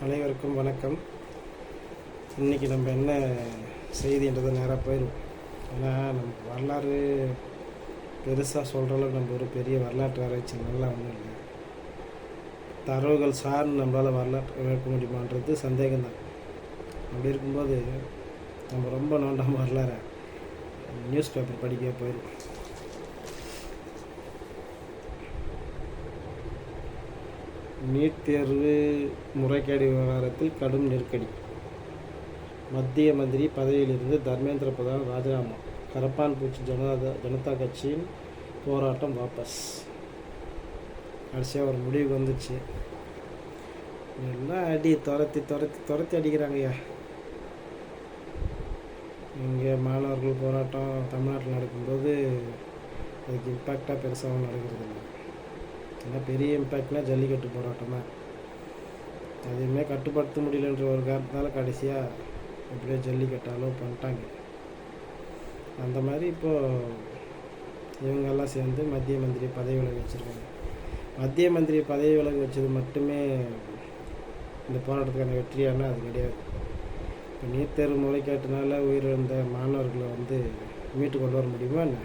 அனைவருக்கும் வணக்கம். இன்றைக்கி நம்ம என்ன செய்தின்றதை நேராக போயிடும். ஏன்னா நம்ம வரலாறு பெருசாக சொல்கிற அளவுக்கு நம்ம ஒரு பெரிய வரலாற்று ஆராய்ச்சி நல்லா ஒன்றும் இல்லை. தரவுகள் சார்ந்து நம்மளால் வரலாற்று விளக்க முடியுமான்றது சந்தேகம்தான். அப்படி இருக்கும்போது நம்ம ரொம்ப நோண்டாமல் வரலாறு நியூஸ் பேப்பர் படிக்க போயிடும். நீட் தேர்வு முறைகேடு விவகாரத்தில் கடும் நெருக்கடி. மத்திய மந்திரி பதவியிலிருந்து தர்மேந்திர பிரதான் ராஜினாமா. கரப்பான்பூச்சி ஜனதா கட்சியின் போராட்டம் வாபஸ். கடைசியாக ஒரு முடிவுக்கு வந்துச்சு. எல்லாம் அடி துரத்தி அடிக்கிறாங்கய்யா. இங்கே மாணவர்கள் போராட்டம் தமிழ்நாட்டில் நடக்கும்போது அதுக்கு இம்பேக்டாக பெருசாகவும் நடக்கிறது இல்லை. ஏன்னா பெரிய இம்பேக்ட்னால் ஜல்லிக்கட்டு போராட்டம் தான். எதுவுமே கட்டுப்படுத்த முடியலன்ற ஒரு காரணத்தினால கடைசியாக எப்படியோ ஜல்லிக்கட்டாலோ பண்ணிட்டாங்க. அந்த மாதிரி இப்போது இவங்கெல்லாம் சேர்ந்து மத்திய மந்திரி பதவி விலக வச்சுருக்காங்க. மத்திய மந்திரி பதவி விலக வச்சது மட்டுமே இந்த போராட்டத்துக்கான வெற்றியான அது கிடையாது. இப்போ நீட் தேர்வு முறைகேட்டனால உயிரிழந்த மாணவர்களை மீட்டு கொண்டு வர முடியுமா என்ன?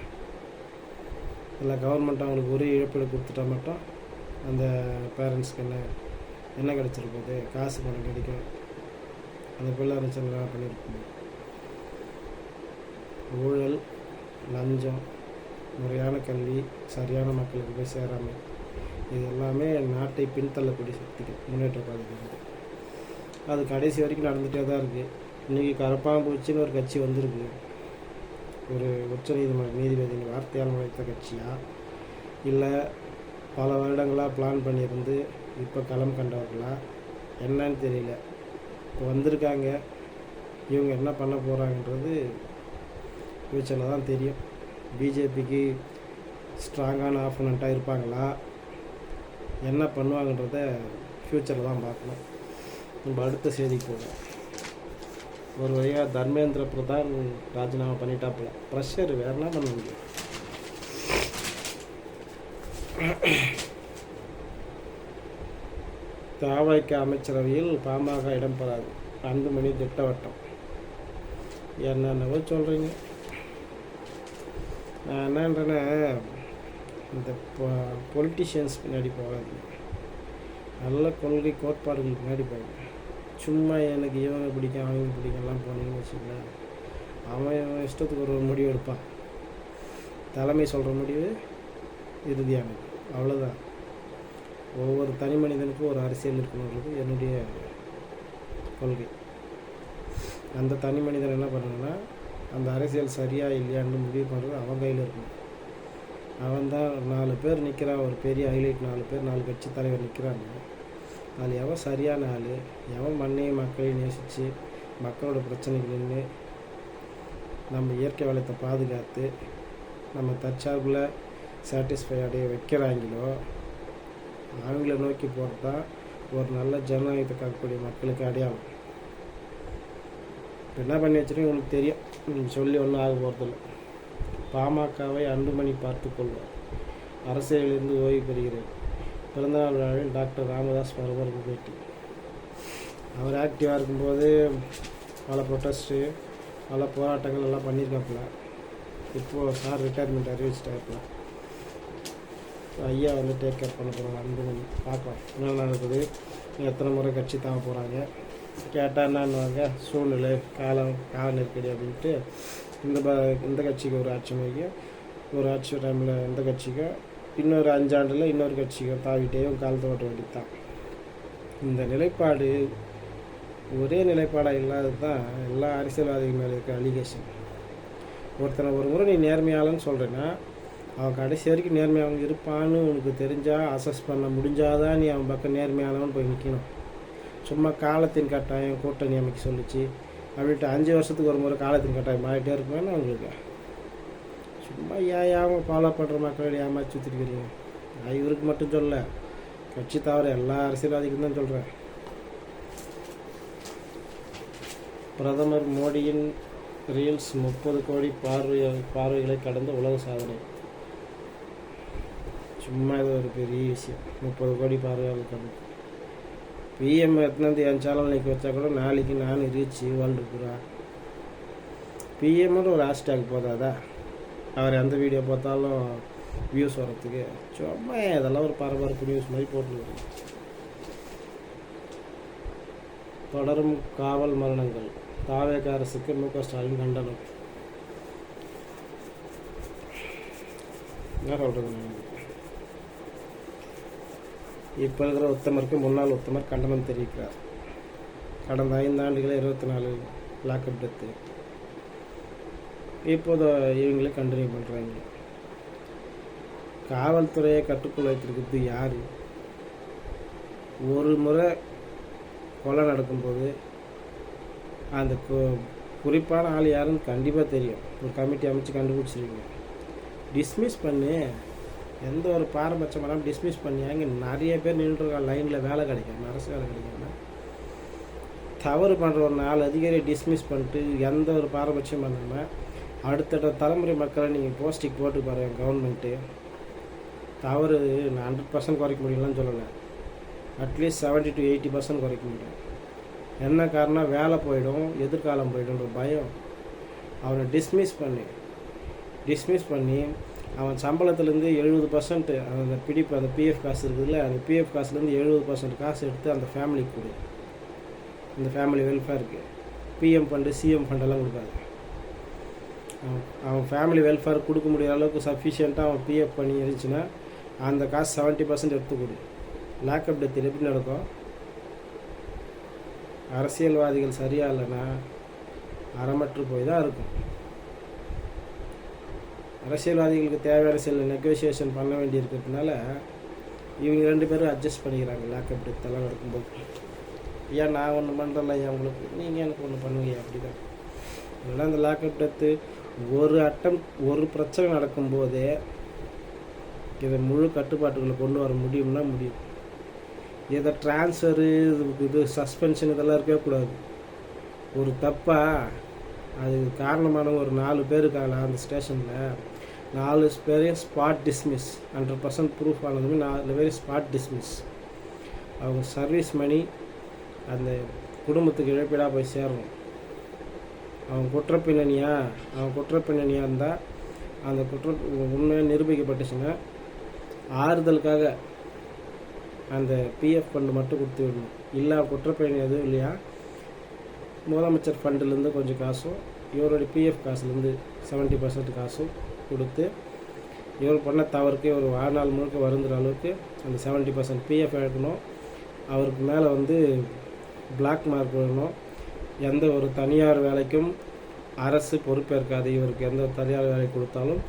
இல்லை கவர்மெண்ட் அவங்களுக்கு ஒரு இழப்பீடு கொடுத்துட்டா மட்டும் அந்த பேரண்ட்ஸ்க்கு என்ன கிடச்சிருப்போது? காசு பணம் கிடைக்கும். அந்த பிள்ளை அரசு பண்ணியிருக்கோம். ஊழல், லஞ்சம், முறையான கல்வி, சரியான மக்களுக்கு போய் சேராமல், இது எல்லாமே நாட்டை பின்தள்ளக்கூடிய சக்திகள் முன்னேற்ற பாதைகள். அது கடைசி வரைக்கும் நடந்துகிட்டே தான் இருக்குது. இன்றைக்கி கரப்பாம்பூச்சின்னு ஒரு கட்சி வந்திருக்கு. ஒரு உச்ச நீதிபதியின் வார்த்தையால் நுழைத்த கட்சியா, இல்லை பல வருடங்களாக பிளான் பண்ணியிருந்து இப்போ களம் கண்டவர்களா என்னன்னு தெரியல. இப்போ வந்திருக்காங்க. இவங்க என்ன பண்ண போகிறாங்கன்றது ஃப்யூச்சரில் தான் தெரியும். பிஜேபிக்கு ஸ்ட்ராங்கான ஆப்போனண்ட்டாக இருப்பாங்களா, என்ன பண்ணுவாங்கன்றத ஃப்யூச்சரில் தான் பார்க்கணும். நம்ம அடுத்த செய்திக்கு போவோம். ஒரு வழியாக தர்மேந்திர பிரதான் ராஜினாமா பண்ணிட்டாப்புல. ப்ரெஷர் வேறு என்ன பண்ண முடியும்? தவிக அமைச்சரவையில் பாமக இடம்பெறாது. அன்புமணி திட்டவட்டம். என்னென்னவோ சொல்கிறீங்க. நான் என்னன்றேன்னா, இந்த பொலிட்டிஷியன்ஸ் பின்னாடி போகாது. நல்ல கொள்கை கோட்பாடுகளுக்கு பின்னாடி போகும். சும்மா எனக்கு இவங்க பிடிக்கும் அவங்க பிடிக்கலாம் போனீங்கன்னு வச்சுக்கலாம். அவன் இஷ்டத்துக்கு ஒரு முடிவு எடுப்பான். தலைமை சொல்கிற முடிவு இறுதியானது, அவ்வளோதான். ஒவ்வொரு தனி மனிதனுக்கும் ஒரு அரசியல் இருக்கணுன்றது என்னுடைய கொள்கை. அந்த தனி மனிதன் என்ன பண்ணணுன்னா, அந்த அரசியல் சரியா இல்லையான்னு முடிவு பண்ணுறது அவன் கையில் இருக்கணும். அவன் தான் 4 பேர் நிற்கிறான், ஒரு பெரிய ஹைலைட் 4 பேர் 4 கட்சி தலைவர் நிற்கிறாங்க. அதில் எவன் சரியான ஆள், எவன் மண்ணையும் மக்களையும் நேசித்து மக்களோட பிரச்சனைகள் நின்று நம்ம இயற்கை வளத்தை பாதுகாத்து நம்ம தற்சார்பில் சாட்டிஸ்ஃபை அடைய வைக்கிறாங்களோ அவங்கள நோக்கி போகிறது தான் ஒரு நல்ல ஜனநாயகத்தை காக்கக்கூடிய மக்களுக்கு அடையாளம். இப்போ என்ன பண்ணி வச்சுருக்கீங்க உங்களுக்கு தெரியும். நீங்கள் சொல்லி ஒன்றும் ஆக போகிறதில்ல. பாமகவை அன்புமணி பார்த்து கொள்வார். அரசியலிருந்து ஓய்வு பெறுகிறார். பிறந்தநாள் விழாவில் டாக்டர் ராமதாஸ் பரபரப்பு பேட்டி. அவர் ஆக்டிவாக இருக்கும்போது பல ப்ரொட்டஸ்ட்டு, பல போராட்டங்கள் எல்லாம் பண்ணியிருக்காப்புல. இப்போது சார் ரிட்டையர்மெண்ட் அறிவிச்சிட்டாப்புல. ஐயா டேக் கேர் பண்ண போகிறாங்க. அன்புமணி பார்க்கலாம் என்ன நடக்குது, எத்தனை முறை கட்சி தாங்க போகிறாங்க. கேட்டால் என்னன்னுவாங்க, சூழ்நிலை கால நெருக்கடி அப்படின்ட்டு இந்த கட்சிக்கு ஒரு ஆட்சி முறைக்கும், ஒரு ஆட்சி டைமில் இந்த கட்சிக்கும், இன்னொரு 5 ஆண்டில் இன்னொரு கட்சிக்கும் தாவிட்டேயும் காலத்தை ஓட்ட வேண்டியது தான். இந்த நிலைப்பாடு ஒரே நிலைப்பாடாக இல்லாதது தான் எல்லா அரசியல்வாதிகள் மேலே இருக்க அலிகேஷன். ஒருத்தனை ஒரு முறை நீ நேர்மையாளன்னு சொல்கிறேன்னா அவன் கடைசி வரைக்கும் நேர்மையாளன் இருப்பான்னு உனக்கு தெரிஞ்சால், அசஸ் பண்ண முடிஞ்சாதான் நீ அவன் பக்கம் நேர்மையாளவன் போய் நிற்கணும். சும்மா காலத்தின் கட்டாயம் கூட்டணி அமைக்க சொல்லிச்சு அப்படின்ட்டு 5 வருஷத்துக்கு ஒரு முறை காலத்தின் கட்டாயம் மாறிட்டே இருப்பேன்னு அவங்களுக்கு சும்மா ஏன் ஃபாலோ பண்ணுற மக்கள் ஏமாற்றி சுற்றிருக்கிறீங்க. நான் இவருக்கு மட்டும் சொல்ல, கட்சி தவிர எல்லா அரசியல்வாதிக்கும் தான் சொல்கிறேன். பிரதமர் மோடியின் ரீல்ஸ் 30 கோடி பார்வைகளை கடந்த உலக சாதனை. சும்மா இது ஒரு பெரிய விஷயம். 30 கோடி பார்வையாளர் கடந்து பிஎம் எத்தனாந்து என் சேனல் நிற்க வச்சா கூட நாளைக்கு நான் ரீச் வேர்ல்டு பூரா. பிஎம்னு ஒரு ஹேஷ்டேக் போதாதா? அவர் எந்த வீடியோ பார்த்தாலும் வியூஸ் வரத்துக்கு சும்மா இதெல்லாம் ஒரு பரபரப்பு நியூஸ் மாதிரி போட்டுருவாங்க. தொடரும் காவல் மரணங்கள், தாவேக அரசுக்கு மு.க. ஸ்டாலின் கண்டனம். என்ன சொல்கிறது? இப்போ இருக்கிற உத்தமருக்கு முன்னாள் உத்தமர் கண்டனம் தெரிவிக்கிறார். கடந்த 5 ஆண்டுகளில் 24 லாக்அப் டெத்து. இப்போது இவங்களே கண்டினியூ பண்ணுறாங்க. காவல்துறையை கட்டுக்குள் வைத்திருக்கிறது யார்? ஒரு முறை கொலை நடக்கும்போது அந்த குறிப்பான ஆள் யாருன்னு கண்டிப்பாக தெரியும். ஒரு கமிட்டி அமைச்சு கண்டுபிடிச்சிருவீங்க. டிஸ்மிஸ் பண்ணி எந்த ஒரு பாரபட்சம் பண்ணாமல் டிஸ்மிஸ் பண்ணி அங்கே நிறைய பேர் நின்றுருக்கா லைனில் வேலை கிடைக்காம, அரசு வேலை கிடைக்காம. தவறு பண்ணுற ஒரு 4 அதிகாரியை டிஸ்மிஸ் பண்ணிட்டு எந்த ஒரு பாரபட்சம் பண்ணாமல் அடுத்தடுத்த தலைமுறை மக்களை நீங்கள் போஸ்டிக் போட்டு பாருங்கள். கவர்மெண்ட்டு தவறு 100% குறைக்க முடியலன்னு சொல்லலை, அட்லீஸ்ட் 70 to 80% குறைக்க முடியும். என்ன காரணம்? வேலை போயிடும், எதிர்காலம் போய்டுன்ற பயம். அவனை டிஸ்மிஸ் பண்ணி அவன் சம்பளத்துலேருந்து 70% அந்த பிடிப்பு, அந்த பிஎஃப் காசு இருக்குதுல்ல, அந்த பிஎஃப் காசுலேருந்து 70% காசு எடுத்து அந்த ஃபேமிலிக்கு கொடு. இந்த ஃபேமிலி வெல்ஃபேருக்கு பிஎம் ஃபண்டு, சிஎம் ஃபண்டெல்லாம் கொடுக்காது. அவன் ஃபேமிலி வெல்ஃபேர் கொடுக்க முடியாத அளவுக்கு சஃபிஷியண்ட்டாக அவன் பிஎஃப் பண்ணி இருந்துச்சுன்னா அந்த காசு 70% எடுத்து கொடு. லாக்அப் டெத் எப்படி நடக்கும்? அரசியல்வாதிகள் சரியாக இல்லைன்னா அறமற்று போய் தான் இருக்கும். அரசியல்வாதிகளுக்கு தேவையான சில நெகோசியேஷன் பண்ண வேண்டி இருக்கிறதுனால இவங்க 2 பேரும் அட்ஜஸ்ட் பண்ணிக்கிறாங்க. லாக்அப் டெத் எல்லாம் நடக்கும்போது ஏன் நான் ஒன்று பண்ணுறல, ஏன் உங்களுக்கு நீங்கள் எனக்கு ஒன்று பண்ணுவீங்க, அப்படி தான். அதனால் அந்த லாக்அப் டெத்து ஒரு பிரச்சனை நடக்கும்போதே இதை முழு கட்டுப்பாட்டுகளை கொண்டு வர முடியும்னா முடியும். இதை ட்ரான்ஸ்ஃபரு, இது சஸ்பென்ஷன் இதெல்லாம் இருக்கக்கூடாது. ஒரு தப்பாக அது காரணமான ஒரு 4 பேர் இருக்காங்களா அந்த ஸ்டேஷனில், 4 பேரையும் ஸ்பாட் டிஸ்மிஸ், 100% ப்ரூஃப் ஆனதுமே 4 பேரையும் ஸ்பாட் டிஸ்மிஸ். அவங்க சர்வீஸ் மணி அந்த குடும்பத்துக்கு இழப்பீடாக போய் சேரணும். அவன் குற்றப்பின்னணியாக இருந்தால் அந்த உண்மையாக நிரூபிக்கப்பட்டுச்சுன்னா ஆறுதலுக்காக அந்த பிஎஃப் ஃபண்டு மட்டும் கொடுத்து விடணும். இல்லை குற்றப்பின்னணி எதுவும் இல்லையா, முதலமைச்சர் ஃபண்டுலேருந்து கொஞ்சம் காசும் இவருடைய பிஎஃப் காசுலேருந்து 70% காசும் கொடுத்து இவர் பண்ண தவறுக்கு ஒரு வாழ்நாள் முழுக்க வருந்துற அளவுக்கு அந்த 70% பிஎஃப் எடுக்கணும். அவருக்கு மேலே பிளாக் மார்க் விடணும். எந்த ஒரு தனியார் வேலைக்கும் அரசு பொறுப்பேற்காது. இவருக்கு எந்த தனியார் வேலை கொடுத்தாலும்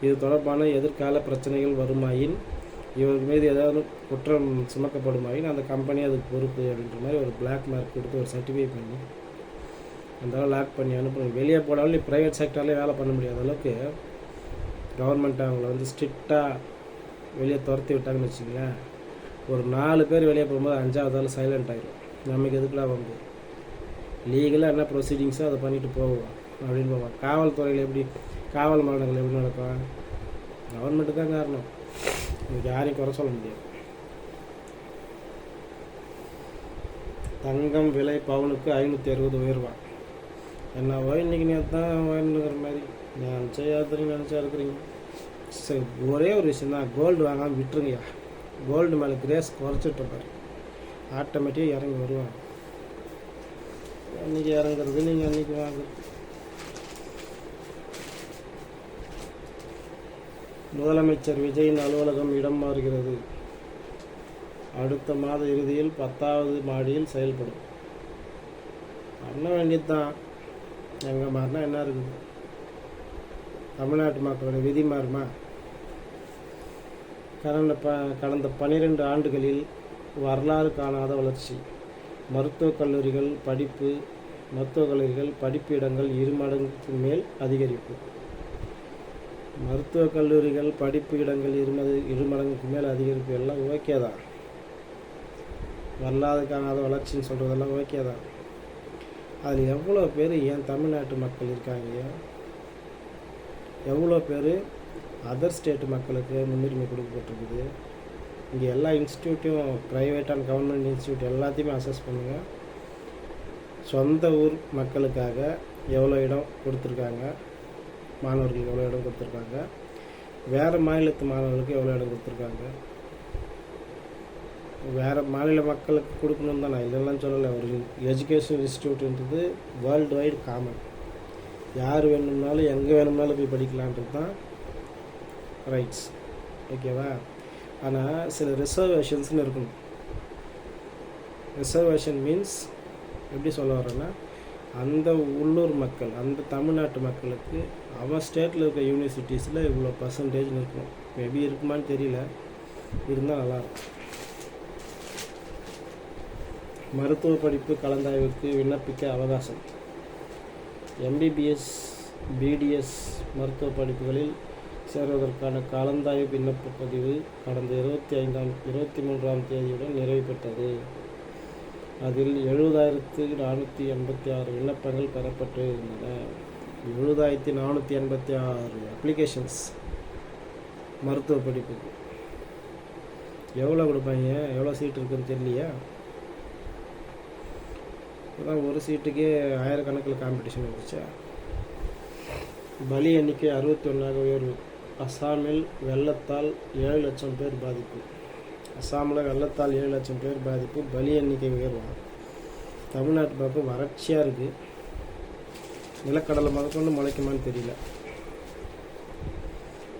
இது தொடர்பான எதிர்கால பிரச்சனைகள் வருமாயின், இவருக்கு மீது ஏதாவது குற்றம் சுமக்கப்படுமாயின் அந்த கம்பெனி அதுக்கு பொறுப்பு அப்படின்ற மாதிரி ஒரு பிளாக் மார்க் கொடுத்து ஒரு சர்டிஃபை பண்ணி அந்த லாக் பண்ணி அனுப்பணும். வெளியே போனாலும் நீ ப்ரைவேட் செக்டர்லேயே வேலை பண்ண முடியாத அளவுக்கு கவர்மெண்ட் அவங்கள ஸ்ட்ரிக்டாக வெளியே துரத்தி விட்டாங்கன்னு வச்சுங்களேன். ஒரு 4 பேர் வெளியே போகும்போது 5ஆவது ஆள் சைலண்ட் ஆகிடும். நமக்கு எதுக்குலாம் லீகலாக என்ன ப்ரொசீடிங்ஸோ அதை பண்ணிவிட்டு போவோம் அப்படின்னு போவான். காவல்துறையில் எப்படி காவல் மரணங்கள் எப்படி நடக்கும்? கவர்மெண்ட்டு தான் காரணம். இதுக்கு யாரையும் குறை சொல்ல முடியாது. தங்கம் விலை பவுனுக்கு 560 உயர்வான். என்னவோ இன்றைக்கி நேற்று தான் உயர்ந்துக்கிற மாதிரி நினச்சா இருக்கிறீங்க. சரி, ஒரே ஒரு விஷயம் தான், கோல்டு வாங்காமல் விட்டுருங்கய்யா. கோல்டு மேலே கிரேஸ் குறைச்சிட்ருப்பார், ஆட்டோமேட்டிக்காக இறங்கி வருவாங்க. அன்றைக்கி இறங்குறது நீங்கள் அன்றைக்கி வாங்குறது. முதலமைச்சர் விஜயின் அலுவலகம் இடம் மாறுகிறது. அடுத்த மாத இறுதியில் 10வது மாடியில் செயல்படும். பண்ண வேண்டியது தான். எங்கே மாறினா என்ன இருக்குது? தமிழ்நாட்டு மக்களோட விதி மாறுமா? கடந்த 12 ஆண்டுகளில் வரலாறு காணாத வளர்ச்சி. மருத்துவக் கல்லூரிகள் படிப்பு இடங்கள் 2 மடங்குக்கு மேல் அதிகரிப்பு. மருத்துவக் கல்லூரிகள் படிப்பு இடங்கள் 2 மடங்குக்கு மேல் அதிகரிப்பு எல்லாம் ஓகே தான். வரலாறு காணாத வளர்ச்சின்னு சொல்கிறதெல்லாம் ஓகே தான். அதில் எவ்வளோ பேர் ஏன் தமிழ்நாட்டு மக்கள் இருக்காங்க? எவ்வளோ பேர் அதர் ஸ்டேட்டு மக்களுக்கு முன்னுரிமை கொடுக்கப்பட்டிருக்குது? இங்கே எல்லா இன்ஸ்டியூட்டையும் ப்ரைவேட் அண்ட் கவர்மெண்ட் இன்ஸ்டியூட் எல்லாத்தையுமே அசஸ் பண்ணுங்கள். சொந்த ஊர் மக்களுக்காக எவ்வளோ இடம் கொடுத்துருக்காங்க, மாணவர்களுக்கு எவ்வளோ இடம் கொடுத்துருக்காங்க, வேறு மாநிலத்து மாணவர்களுக்கு எவ்வளோ இடம் கொடுத்துருக்காங்க. வேறு மாநில மக்களுக்கு கொடுக்கணுன்னு தான் நான் இல்லைலாம் சொல்லலை. ஒரு எஜுகேஷன் இன்ஸ்டியூட்ன்றது வேர்ல்டு வைடு காமன். யார் வேணும்னாலும் எங்கே வேணும்னாலும் போய் படிக்கலான்றது தான் ரைட்ஸ். ஓகேவா? ஆனால் சில ரிசர்வேஷன்ஸ்னு இருக்கணும். ரிசர்வேஷன் மீன்ஸ் எப்படி சொல்ல வரேன்னா, அந்த உள்ளூர் மக்கள், அந்த தமிழ்நாட்டு மக்களுக்கு அவன் ஸ்டேட்டில் இருக்க யூனிவர்சிட்டிஸில் இவ்வளோ பர்சன்டேஜ்னு இருக்கும். மேபி இருக்குமான்னு தெரியல, இருந்தால் நல்லாயிருக்கும். மருத்துவ படிப்பு கலந்தாய்வுக்கு விண்ணப்பிக்க அவகாசம். எம்பிபிஎஸ், பிடிஎஸ் மருத்துவ படிப்புகளில் சேருவதற்கான கலந்தாய்வு விண்ணப்ப பதிவு கடந்த 23ஆம் தேதியுடன் நிறைவு பெற்றது. அதில் 70,486 விண்ணப்பங்கள் பெறப்பட்டு இருந்தன. 70,486 அப்ளிகேஷன்ஸ் மருத்துவ படிப்புக்கு. எவ்வளோ கொடுப்பாங்க, எவ்வளோ சீட் இருக்குதுன்னு தெரியலையா? அதான் ஒரு சீட்டுக்கே ஆயிரக்கணக்கில் காம்படிஷன் இருந்துச்சா. பலி எண்ணிக்கை 61ஆக உயர்வு. அசாமில் வெள்ளத்தால் 7 லட்சம் பேர் பாதிப்பு. அசாமில் வெள்ளத்தால் 7 லட்சம் பேர் பாதிப்பு. பலி எண்ணிக்கை உயர்வாங்க. தமிழ்நாட்டு பக்கம் வறட்சியாக இருக்குது. நிலக்கடலை முதற்கொண்டு முளைக்குமான்னு தெரியல.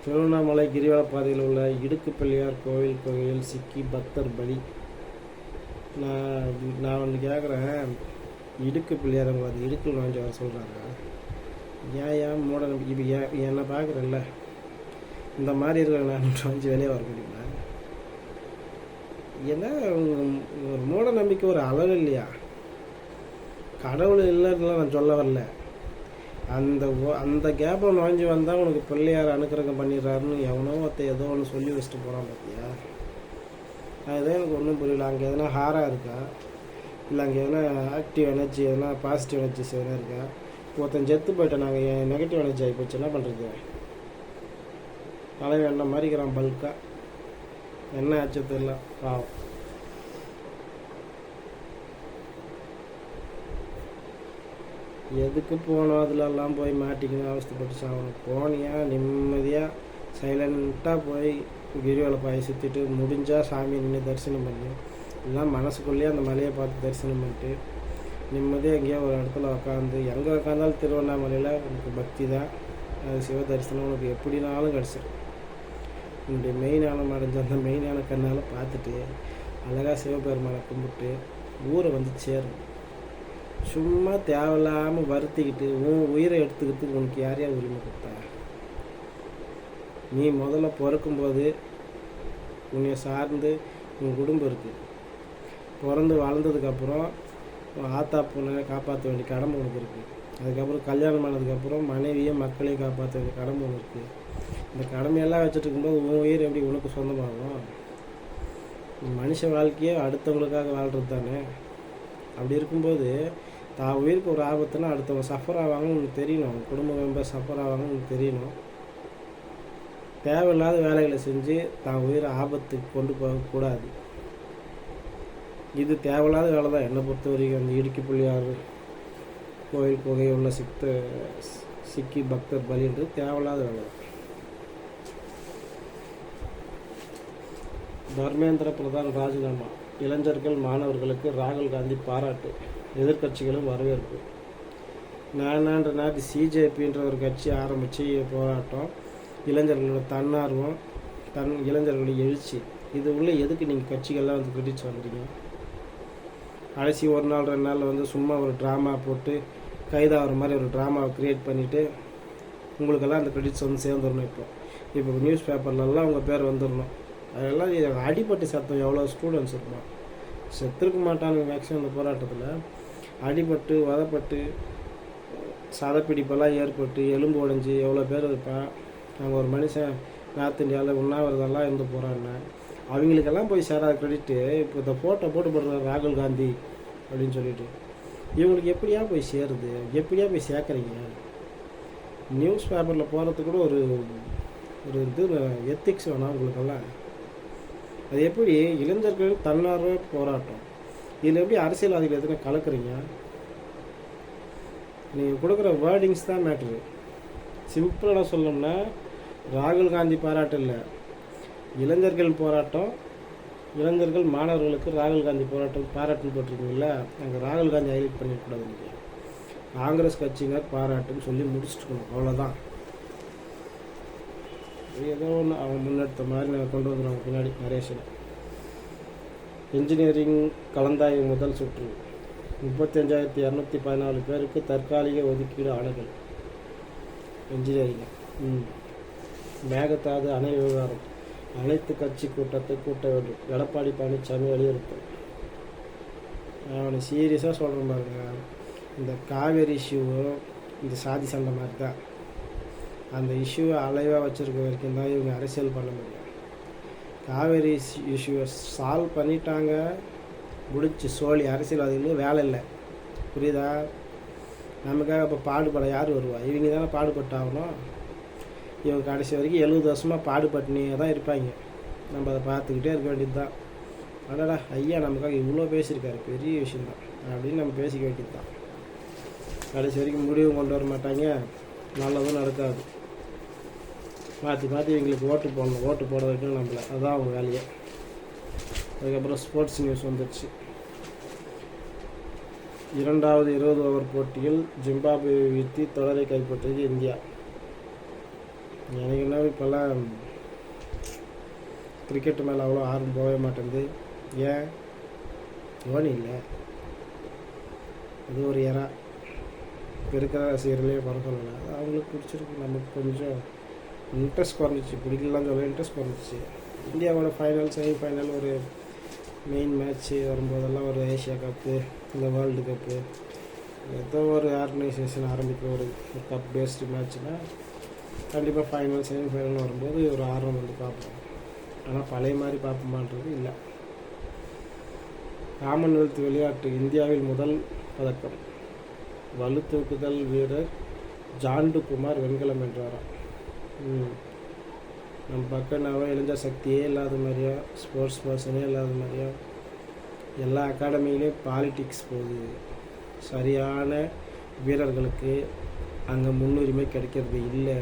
திருவண்ணாமலை கிரிவல பாதையில் உள்ள இடுக்கு பிள்ளையார் கோவில் கோயிலில் சிக்கி பக்தர் பலி. நான் ஒன்று கேட்குறேன், இடுக்கு பிள்ளையார் அது இடுக்கு நுழைஞ்சு வர சொல்கிறாங்க. ஏன் மூட நம்பிக்கை? இப்போ என்னை பார்க்குறேன்ல, இந்த மாதிரி இருக்கிற நான் நுழைஞ்சு வெளியே வர முடியுமா? ஏன்னா ஒரு மூட நம்பிக்கை ஒரு அளவு இல்லையா? கடவுள் இல்லைன்னா நான் சொல்ல வரல. அந்த கேப்பை நுழைஞ்சு வந்தால் உனக்கு பிள்ளையார் அனுக்கிரகம் பண்ணிடுறாருன்னு எவனோ ஏதோ ஒன்று சொல்லி வச்சுட்டு போகிறான் பார்த்தியா? அதுதான் எனக்கு ஒன்றும் புரியல. அங்கே எதனா ஹாராக இருக்கா, இல்லை அங்கே எதனா ஆக்டிவ் எனர்ஜி, எதனா பாசிட்டிவ் எனர்ஜிஸ் எதனா இருக்கா? ஒருத்தன் செத்து போயிட்டேன், நாங்கள் நெகட்டிவ் எனர்ஜி ஆகி போச்சு, என்ன பண்ணுறது? தலைவன் என்ன மாதிரிக்கிறான் பல்கா, என்ன ஆச்சு தெரியல பாவம். எதுக்கு போனோம் அதிலெல்லாம் போய் மாட்டிக்கணும், அவஸ்தைப்பட்டு சாகணும்? போனியா நிம்மதியாக சைலண்ட்டாக போய் கிரிவல பாயை சுற்றிட்டு முடிஞ்சால் சாமி நின்று தரிசனம் பண்ணி, இல்லைனா மனசுக்குள்ளேயே அந்த மலையை பார்த்து தரிசனம் பண்ணிட்டு நிம்மதியாக எங்கேயோ ஒரு இடத்துல உட்காந்து, எங்கே உட்காந்தாலும் திருவண்ணாமலையில் உனக்கு பக்தி தான், அது சிவ தரிசனம் உனக்கு எப்படினாலும் கிடச்சிடும். உன்னுடைய மெயினான அடைஞ்ச அந்த மெயினான கண்ணால் பார்த்துட்டு அழகாக சிவபெருமானை கும்பிட்டு ஊரை வந்து சேரும். சும்மா தேவையில்லாமல் வருத்திக்கிட்டு உன் உயிரை எடுத்துக்கிறதுக்கு உனக்கு யாரையா உரிமை கொடுத்தா? நீ முதல்ல பிறக்கும்போது உன்னை சார்ந்து உன் குடும்பம் இருக்குது. பிறந்து வளர்ந்ததுக்கப்புறம் ஆத்தா பொண்ணை காப்பாற்ற வேண்டிய கடமை உனக்கு இருக்குது. அதுக்கப்புறம் கல்யாணம் ஆனதுக்கப்புறம் மனைவியும் மக்களையும் காப்பாற்ற வேண்டிய கடமை ஒன்று இருக்குது. இந்த கடமையெல்லாம் வச்சுட்டு இருக்கும்போது உன் உயிர் எப்படி உனக்கு சொந்தமாகும்? மனுஷ வாழ்க்கையே அடுத்தவங்களுக்காக வாழ்கிறது தானே. அப்படி இருக்கும்போது தான் உயிருக்கு ஒரு ஆபத்துனா அடுத்தவங்க சஃபர் ஆவாங்கன்னு உனக்கு தெரியணும், குடும்ப மெம்பர் சஃபர் ஆவாங்கன்னு உனக்கு தெரியணும். தேவையில்லாத வேலைகளை செஞ்சு தான் உயிரை ஆபத்துக்கு கொண்டு போகக்கூடாது. இது தேவையில்லாத வேலை தான் என்னை பொறுத்த வரைக்கும். அந்த இடுக்கி பிள்ளையார் கோயில் குகையை உள்ள சிக்கி பக்தர் பலின்றது தேவையில்லாத வேலை. தர்மேந்திர பிரதான் ராஜினாமா. இளைஞர்கள் மாணவர்களுக்கு ராகுல் காந்தி பாராட்டு. எதிர்கட்சிகளும் வரவேற்பு. நானான்ற நாட்டு சிஜேபின்ற ஒரு கட்சி ஆரம்பித்து போராட்டம், இளைஞர்களோட தன்னார்வம், இளைஞர்களுடைய எழுச்சி, இது உள்ள எதுக்கு நீங்கள் கட்சிகள்லாம் வந்து கிரெடிட்ஸ் பண்ணுறீங்க? கடைசி ஒரு நாள் 2 நாளில் வந்து சும்மா ஒரு ட்ராமா போட்டு கைதாகிற மாதிரி ஒரு ட்ராமாவை க்ரியேட் பண்ணிவிட்டு உங்களுக்கெல்லாம் அந்த கிரெடிட்ஸ் வந்து சேர்ந்துடணும். இப்போ நியூஸ் பேப்பர்லலாம் உங்கள் பேர் வந்துடணும். அதெல்லாம் அடிப்பட்டு சத்தம் எவ்வளோ ஸ்டூடெண்ட்ஸ் இருப்பான், செத்துருக்க மாட்டானுங்க மேக்ஸிமம் அந்த போராட்டத்தில். அடிபட்டு வதப்பட்டு சதப்பிடிப்பெல்லாம் ஏற்பட்டு எலும்பு உடைஞ்சி எவ்வளோ பேர் இருப்பான். அங்கே ஒரு மனுஷன் நார்த் இந்தியாவில் உண்ணாவிரதெல்லாம் இருந்து போகிறான்னு அவங்களுக்கெல்லாம் போய் சேராத கிரெடிட்டு இப்போ இந்த ஃபோட்டோ போட்டு போடுற ராகுல் காந்தி அப்படின்னு சொல்லிட்டு இவங்களுக்கு எப்படியா போய் சேருது? எப்படியா போய் சேர்க்குறீங்க? நியூஸ் பேப்பரில் போகிறதுக்கு கூட ஒரு இது எத்திக்ஸ் வேணாம் உங்களுக்கெல்லாம். அது எப்படி இளைஞர்கள் தன்னார்வ போராட்டம், இதில் எப்படி அரசியல்வாதிகள் எதுனா கலக்குறீங்க? நீங்கள் கொடுக்குற வேர்டிங்ஸ் தான் மேட்ரு. சிம்பிளாக சொல்லணும்னா ராகுல் காந்தி பாராட்டம் இல்லை, இளைஞர்கள் போராட்டம். இளைஞர்கள் மாணவர்களுக்கு ராகுல் காந்தி பாராட்டுன்னு போட்டிருக்கீங்களா, அங்கே ராகுல் காந்தி ஹைலைட் பண்ணிடக்கூடாது. நீங்கள் காங்கிரஸ் கட்சிங்க பாராட்டுன்னு சொல்லி முடிச்சுட்டுக்கணும், அவ்வளோதான். ஏதோ ஒன்று அவங்க முன்னெடுத்த மாதிரி நாங்கள் கொண்டு வந்துடுவாங்க பின்னாடி நரேஷனை. இன்ஜினியரிங் கலந்தாய்வு முதல் சுற்று 35,214 பேருக்கு தற்காலிக ஒதுக்கீடு ஆணைகள். இன்ஜினியரிங் மேகதாது அணை விவகாரம் அனைத்து கட்சி கூட்டத்தை கூட்ட வேண்டும், எடப்பாடி பழனிசாமி வலியுறுத்தல். அவனை சீரியஸாக சொல்கிறேன் பாருங்க, இந்த காவேரி இஷ்யூவோ இந்த சாதி சண்டை மாதிரி தான். அந்த இஷ்யூவை அலைவாக வச்சுருக்க வரைக்கும் தான் இவங்க அரசியல் பண்ண முடியும். காவேரி இஷ்யூவை சால்வ் பண்ணிட்டாங்க, முடிச்சு சோழி. அரசியல்வாதிகளுக்கு வேலை இல்லை, புரியுதா? நமக்காக இப்போ பாடுபட யார் வருவா? இவங்க தானே பாடுபட்டாகணும். இவங்க கடைசி வரைக்கும் 70 வருஷமாக பாடுபட்டுனே தான் இருப்பாங்க. நம்ம அதை பார்த்துக்கிட்டே இருக்க வேண்டியது தான். அடடா ஐயா நமக்காக இவ்வளோ பேசியிருக்காரு, பெரிய விஷயந்தான் அப்படின்னு நம்ம பேசிக்க வேண்டியது தான். கடைசி வரைக்கும் முடிவு கொண்டு வர மாட்டாங்க, நல்லதும் நடக்காது. மாற்றி மாற்றி எங்களுக்கு ஓட்டு போடணும், ஓட்டு போட வைக்கணும் நம்மளை, அதுதான் அவங்க வேலையை. அதுக்கப்புறம் ஸ்போர்ட்ஸ் நியூஸ் வந்துடுச்சு. 2வது 20 ஓவர் போட்டியில் ஜிம்பாப்வேயை வீழ்த்தி தொடரை கைப்பற்றியது இந்தியா. எனக்கு என்ன இப்போல்லாம் கிரிக்கெட்டு மேலே அவ்வளோ ஆர்வம் போகவே மாட்டேங்குது. ஏன்? தோனி இல்லை, அது ஒரு ஏரா. இப்போ இருக்கிற ரசிகர்களே பரவாயில்ல, அது அவங்களுக்கு பிடிச்சிருக்கு. நமக்கு கொஞ்சம் இன்ட்ரெஸ்ட் குறைஞ்சிச்சு, பிடிக்கலான்னு சொல்ல இன்ட்ரெஸ்ட் குறைஞ்சிச்சு. இந்தியாவோட ஃபைனல் செமிஃபைனல் ஒரு மெயின் மேட்ச்சு வரும்போதெல்லாம் ஒரு ஏஷியா கப்பு, இந்த வேர்ல்டு கப்பு, ஏதோ ஒரு ஆர்கனைசேஷன் ஆரம்பிக்கிற ஒரு கப் பேஸ்டு மேட்ச்னால் கண்டிப்பாக ஃபைனல் செமிஃபைனல் வரும்போது ஒரு ஆர்வம் வந்து பார்ப்போம். ஆனால் பழைய மாதிரி பார்ப்போமான்றது இல்லை. காமன்வெல்த் விளையாட்டு இந்தியாவில் முதல் பதக்கம். வலுத்தூக்குதல் வீரர் ஜாண்டு குமார் வெண்கலம் வென்றாராம். நம்ம பக்கனாவோ இளைஞ சக்தியே இல்லாத மாதிரியோ, ஸ்போர்ட்ஸ் பர்சனே இல்லாத மாதிரியோ, எல்லா அகாடமியிலையும் பாலிட்டிக்ஸ் போகுது. சரியான வீரர்களுக்கு அங்கே முன்னுரிமை கிடைக்கிறது இல்லை.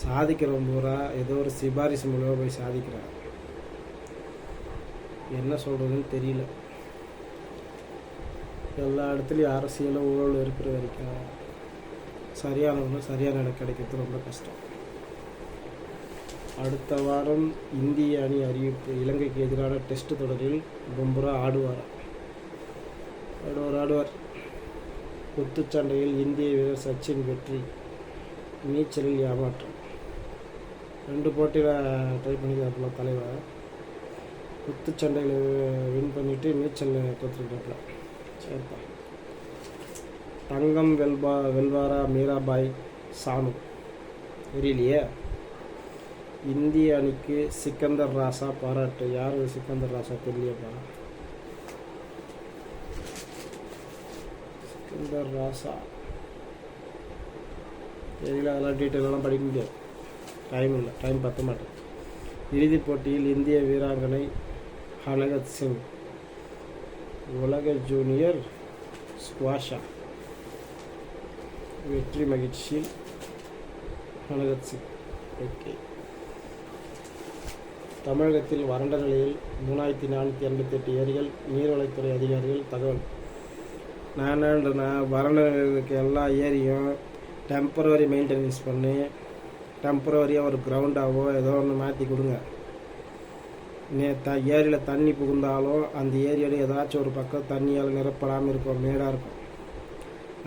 சாதிக்கிறவங்க பூரா ஏதோ ஒரு சிபாரிசு மூலமாக போய் சாதிக்கிறாங்க. என்ன சொல்கிறதுன்னு தெரியல. எல்லா இடத்துலையும் அரசியலும் ஊழல் இருக்கிற வரைக்கும் சரியானவங்க சரியான இடம் கிடைக்கிறது ரொம்ப கஷ்டம். அடுத்த வாரம் இந்திய அணி அறிவிப்பு. இலங்கைக்கு எதிரான டெஸ்ட் தொடரில் பும்ரா ஆடுவார். குத்துச்சண்டையில் இந்திய வீரர் சச்சின் வெற்றி, நீச்சலில் ஏமாற்றம். 2 போட்டியில் ட்ரை பண்ணிக்கிறாப்புல தலைவர். குத்துச்சண்டையில் வின் பண்ணிவிட்டு நீச்சலில் தோற்றுருக்காப்புல. சரிப்பா. தங்கம் வெல்வாரா மீராபாய் சானு தெரியலையே. இந்திய அணிக்கு சிக்கந்தர் ராசா பாராட்டு. யார் சிக்கந்தர் ராசா தெரியலையப்பா. சிக்கந்தர் ராசா தெரியல, அதெல்லாம் டீட்டெயிலெலாம் படிக்க முடியாது, டைம் இல்லை, டைம் பற்ற மாட்டேன். இறுதிப் போட்டியில் இந்திய வீராங்கனை ஹனகத் சிங் உலக ஜூனியர் ஸ்குவாஷா வெற்றி மகிழ்ச்சியில் ஹனகத் சிங். ஓகே. தமிழகத்தில் வறண்ட நிலையில் 3488 ஏரிகள். நீர்வளத்துறை அதிகாரிகள் தகவல். நான் வறண்ட நிலைக்கு எல்லா ஏரியும் டெம்பரவரி மெயின்டெனன்ஸ் பண்ணி டெம்பரவரியாக ஒரு கிரவுண்டாவோ ஏதோ ஒன்று மாற்றி கொடுங்க. ஏரியில் தண்ணி புகுந்தாலும் அந்த ஏரியோட ஏதாச்சும் ஒரு பக்கம் தண்ணியால் நிரப்படாமல் இருக்கும், மேடாக இருக்கும்.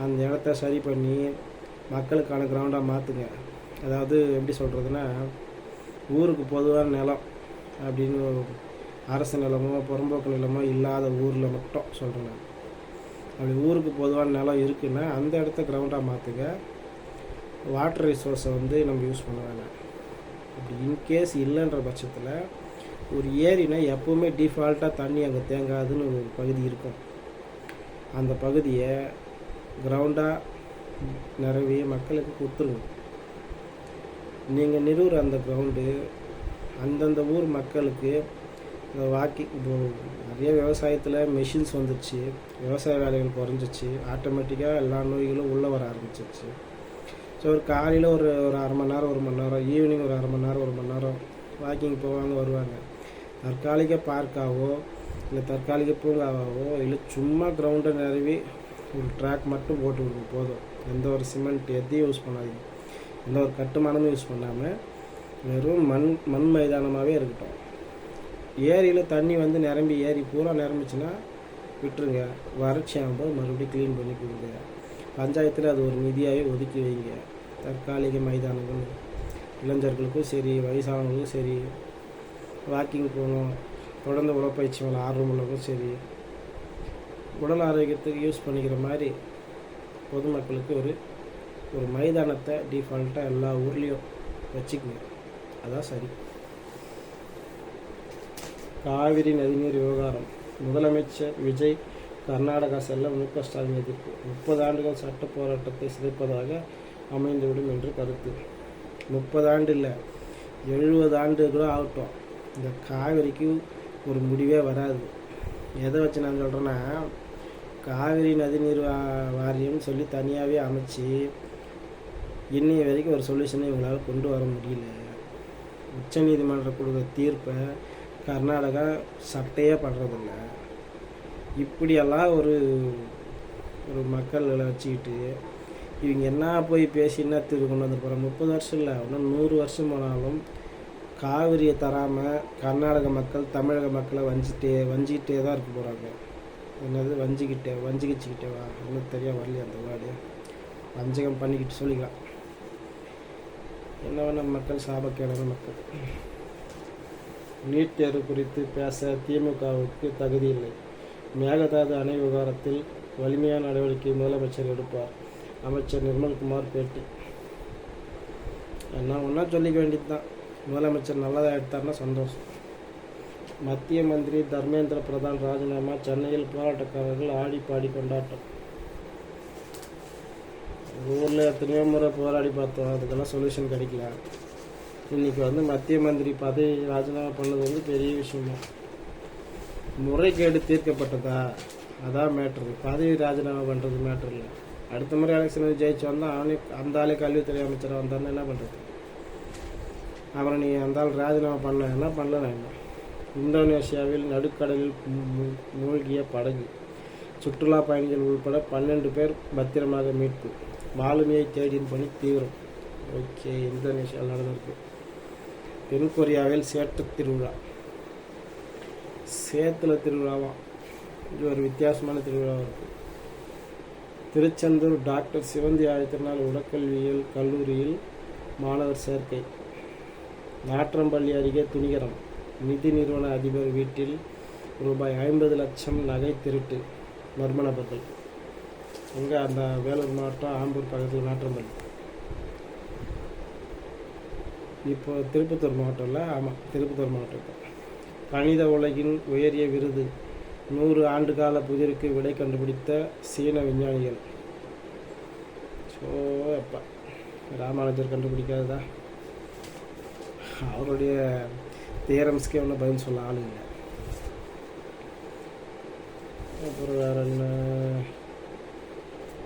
அந்த இடத்த சரி பண்ணி மக்களுக்கான கிரவுண்டாக மாற்றுங்க. அதாவது எப்படி சொல்கிறதுனா, ஊருக்கு பொதுவான நிலம் அப்படின்னு அரசு நிலமோ புறம்போக்கு நிலமோ இல்லாத ஊரில் மட்டும் சொல்கிறேன் நான். அப்படி ஊருக்கு பொதுவான நிலம் இருக்குன்னா அந்த இடத்த கிரவுண்டாக மாற்றுங்க. வாட்டர் ரிசோர்ஸை நம்ம யூஸ் பண்ண வேணாம். அப்படி இன்கேஸ் இல்லைன்ற பட்சத்தில் ஒரு ஏரினா எப்போவுமே டிஃபால்ட்டாக தண்ணி அங்கே தேங்காதுன்னு ஒரு பகுதி இருக்கும். அந்த பகுதியை கிரவுண்டாக நிறவி மக்களுக்கு கொடுத்துருங்க. நீங்கள் நிறுவுற அந்த கிரவுண்டு அந்தந்த ஊர் மக்களுக்கு இந்த வாக்கிங் இப்போது நிறைய விவசாயத்தில் மெஷின்ஸ் வந்துடுச்சு, விவசாய வேலைகள் குறைஞ்சிச்சு, ஆட்டோமேட்டிக்காக எல்லா நோய்களும் உள்ளே வர ஆரம்பிச்சிருச்சு. ஸோ ஒரு காலையில் ஒரு ஒரு அரை மணி நேரம் 1 மணி நேரம், ஈவினிங் ஒரு அரை மணி நேரம் 1 மணி நேரம் வாக்கிங் போவாங்க வருவாங்க. தற்காலிக பார்க்காவோ இல்லை தற்காலிக பூங்காவோ இல்லை சும்மா கிரவுண்டை நிறவி ஒரு ட்ராக் மட்டும் போட்டு விடுங்க போதும். எந்த ஒரு சிமெண்ட் எதையும் யூஸ் பண்ணாதீங்க, எந்த ஒரு கட்டுமானமும் யூஸ் பண்ணாமல் வெறும் மண் மைதானமாகவே இருக்கட்டும். ஏரியில் தண்ணி வந்து நிரம்பி ஏரி பூரா நிரம்பிச்சுன்னா விட்டுருங்க, வறட்சி ஆகும்போது மறுபடியும் க்ளீன் பண்ணி கொடுங்க. பஞ்சாயத்தில் அது ஒரு நிதியாகவே ஒதுக்கி வைங்க. தற்காலிக மைதானங்கள் இளைஞர்களுக்கும் சரி வயசானவங்களுக்கும் சரி, வாக்கிங் போகணும் தொடர்ந்து உடற்பயிற்சி மேலே ஆர்வம் உள்ளவங்களும் சரி, உடல் ஆரோக்கியத்துக்கு யூஸ் பண்ணிக்கிற மாதிரி பொதுமக்களுக்கு ஒரு மைதானத்தை டிஃபால்ட்டாக எல்லா ஊர்லேயும் வச்சுக்கங்க. அதான் சரி. காவிரி நதிநீர் விவகாரம். முதலமைச்சர் விஜய் கர்நாடகா செல்ல மு.க. ஸ்டாலின் எதிர்ப்பு. 30 ஆண்டுகள் சட்ட போராட்டத்தை சிதைப்பதாக அமைந்துவிடும் என்று கருத்து. 30 ஆண்டு இல்லை, 70 ஆண்டு கூட ஆகட்டும், இந்த காவிரிக்கு ஒரு முடிவே வராது. எதை வச்சு நான் சொல்கிறேன்னா, காவிரி நதிநீர் வாரியம்னு சொல்லி தனியாகவே அமைச்சு இன்னைய வரைக்கும் ஒரு சொல்யூஷனை இவங்களால் கொண்டு வர முடியல. உச்சநீதிமன்றம் கொடுக்குற தீர்ப்பை கர்நாடகா சட்டையே பண்ணுறதில்ல. இப்படியெல்லாம் ஒரு மக்களை வச்சுக்கிட்டு இவங்க என்ன போய் பேசி என்ன தீர்வு கொண்டு வந்து போகிறாங்க. 30 வருஷம் இல்லை, இன்னும் 100 வருஷம் போனாலும் காவிரியை தராமல் கர்நாடக மக்கள் தமிழக மக்களை வஞ்சிக்கிட்டே தான் இருக்க போகிறாங்க. என்னது வஞ்சிக்கிச்சுக்கிட்டே வா, இன்னும் தெரியா வரலையா அந்த வார்டு, வஞ்சகம் பண்ணிக்கிட்டு சொல்லிக்கலாம். என்ன வேணால் மக்கள் சாபக்கேடான மக்கள். நீட் தேர்வு குறித்து பேச திமுகவுக்கு தகுதி இல்லை. மேகதாது அணை விவகாரத்தில் வலிமையான நடவடிக்கை முதலமைச்சர் எடுப்பார். அமைச்சர் நிர்மல்குமார் பேட்டி. என்ன ஒன்றா சொல்லிக்க வேண்டியது தான், முதலமைச்சர் நல்லதாக எடுத்தார்னா சந்தோஷம். மத்திய மந்திரி தர்மேந்திர பிரதான் ராஜினாமா. சென்னையில் போராட்டக்காரர்கள் ஆடி பாடி கொண்டாட்டம். ஊரில் எத்தனையோ முறை போராடி பார்த்தோம், அதுக்கெல்லாம் சொல்யூஷன் கிடைக்கல. இன்றைக்கி வந்து மத்திய மந்திரி பதவி ராஜினாமா பண்ணது வந்து பெரிய விஷயமா. முறைகேடு தீர்க்கப்பட்டதா, அதான் மேட்ரு. பதவி ராஜினாமா பண்ணுறது மேட்ரு இல்லை. அடுத்த முறை எலெக்ஷன் ஜெயிச்சு வந்தால் அந்த ஆளே கல்வித்துறை அமைச்சராக வந்தாருன்னு என்ன பண்ணுறது? அப்புறம் நீ அந்த ஆள் ராஜினாமா பண்ண என்ன பண்ணல. இந்தோனேஷியாவில் நடுக்கடலில் மூழ்கிய படகு. சுற்றுலா பயணிகள் உள்பட 12 பேர் பத்திரமாக மீட்பு. மாலுமியை தேடின் பணி தீவிரம். ஓகே, இந்தோனேஷியாவில் நடந்திருக்கு. தென்கொரியாவில் சேற்று திருவிழா. சேத்துல திருவிழாவாம். இது ஒரு வித்தியாசமான திருவிழாவாக இருக்குது. திருச்செந்தூர் டாக்டர் சிவந்தி ஆதித்தனார் உடற்கல்வியியல் கல்லூரியில் மாணவர் சேர்க்கை. நாற்றம்பள்ளி அருகே துணிகரம். நிதி நிறுவன அதிபர் வீட்டில் ரூபாய் 50 லட்சம் நகை திருட்டு. மர்ம நபர்கள். எங்கே? அந்த வேலூர் மாவட்டம் ஆம்பூர் பக்கத்தில் நாற்றம்பள்ளி. இப்போ திருப்பத்தூர் மாவட்டம் இல்லை, ஆமாம் திருப்பத்தூர் மாவட்டம். கணித உலகின் உயரிய விருது. 100 ஆண்டுகால புதிருக்கு விடை கண்டுபிடித்த சீன விஞ்ஞானிகள். ஸோ அப்பா ராமானுஜர் கண்டுபிடிக்காததா? அவருடைய தியரம்ஸ்க்கே ஒன்றும் பதில் சொல்ல ஆள் இல்லை. அப்புறம் வேற என்ன?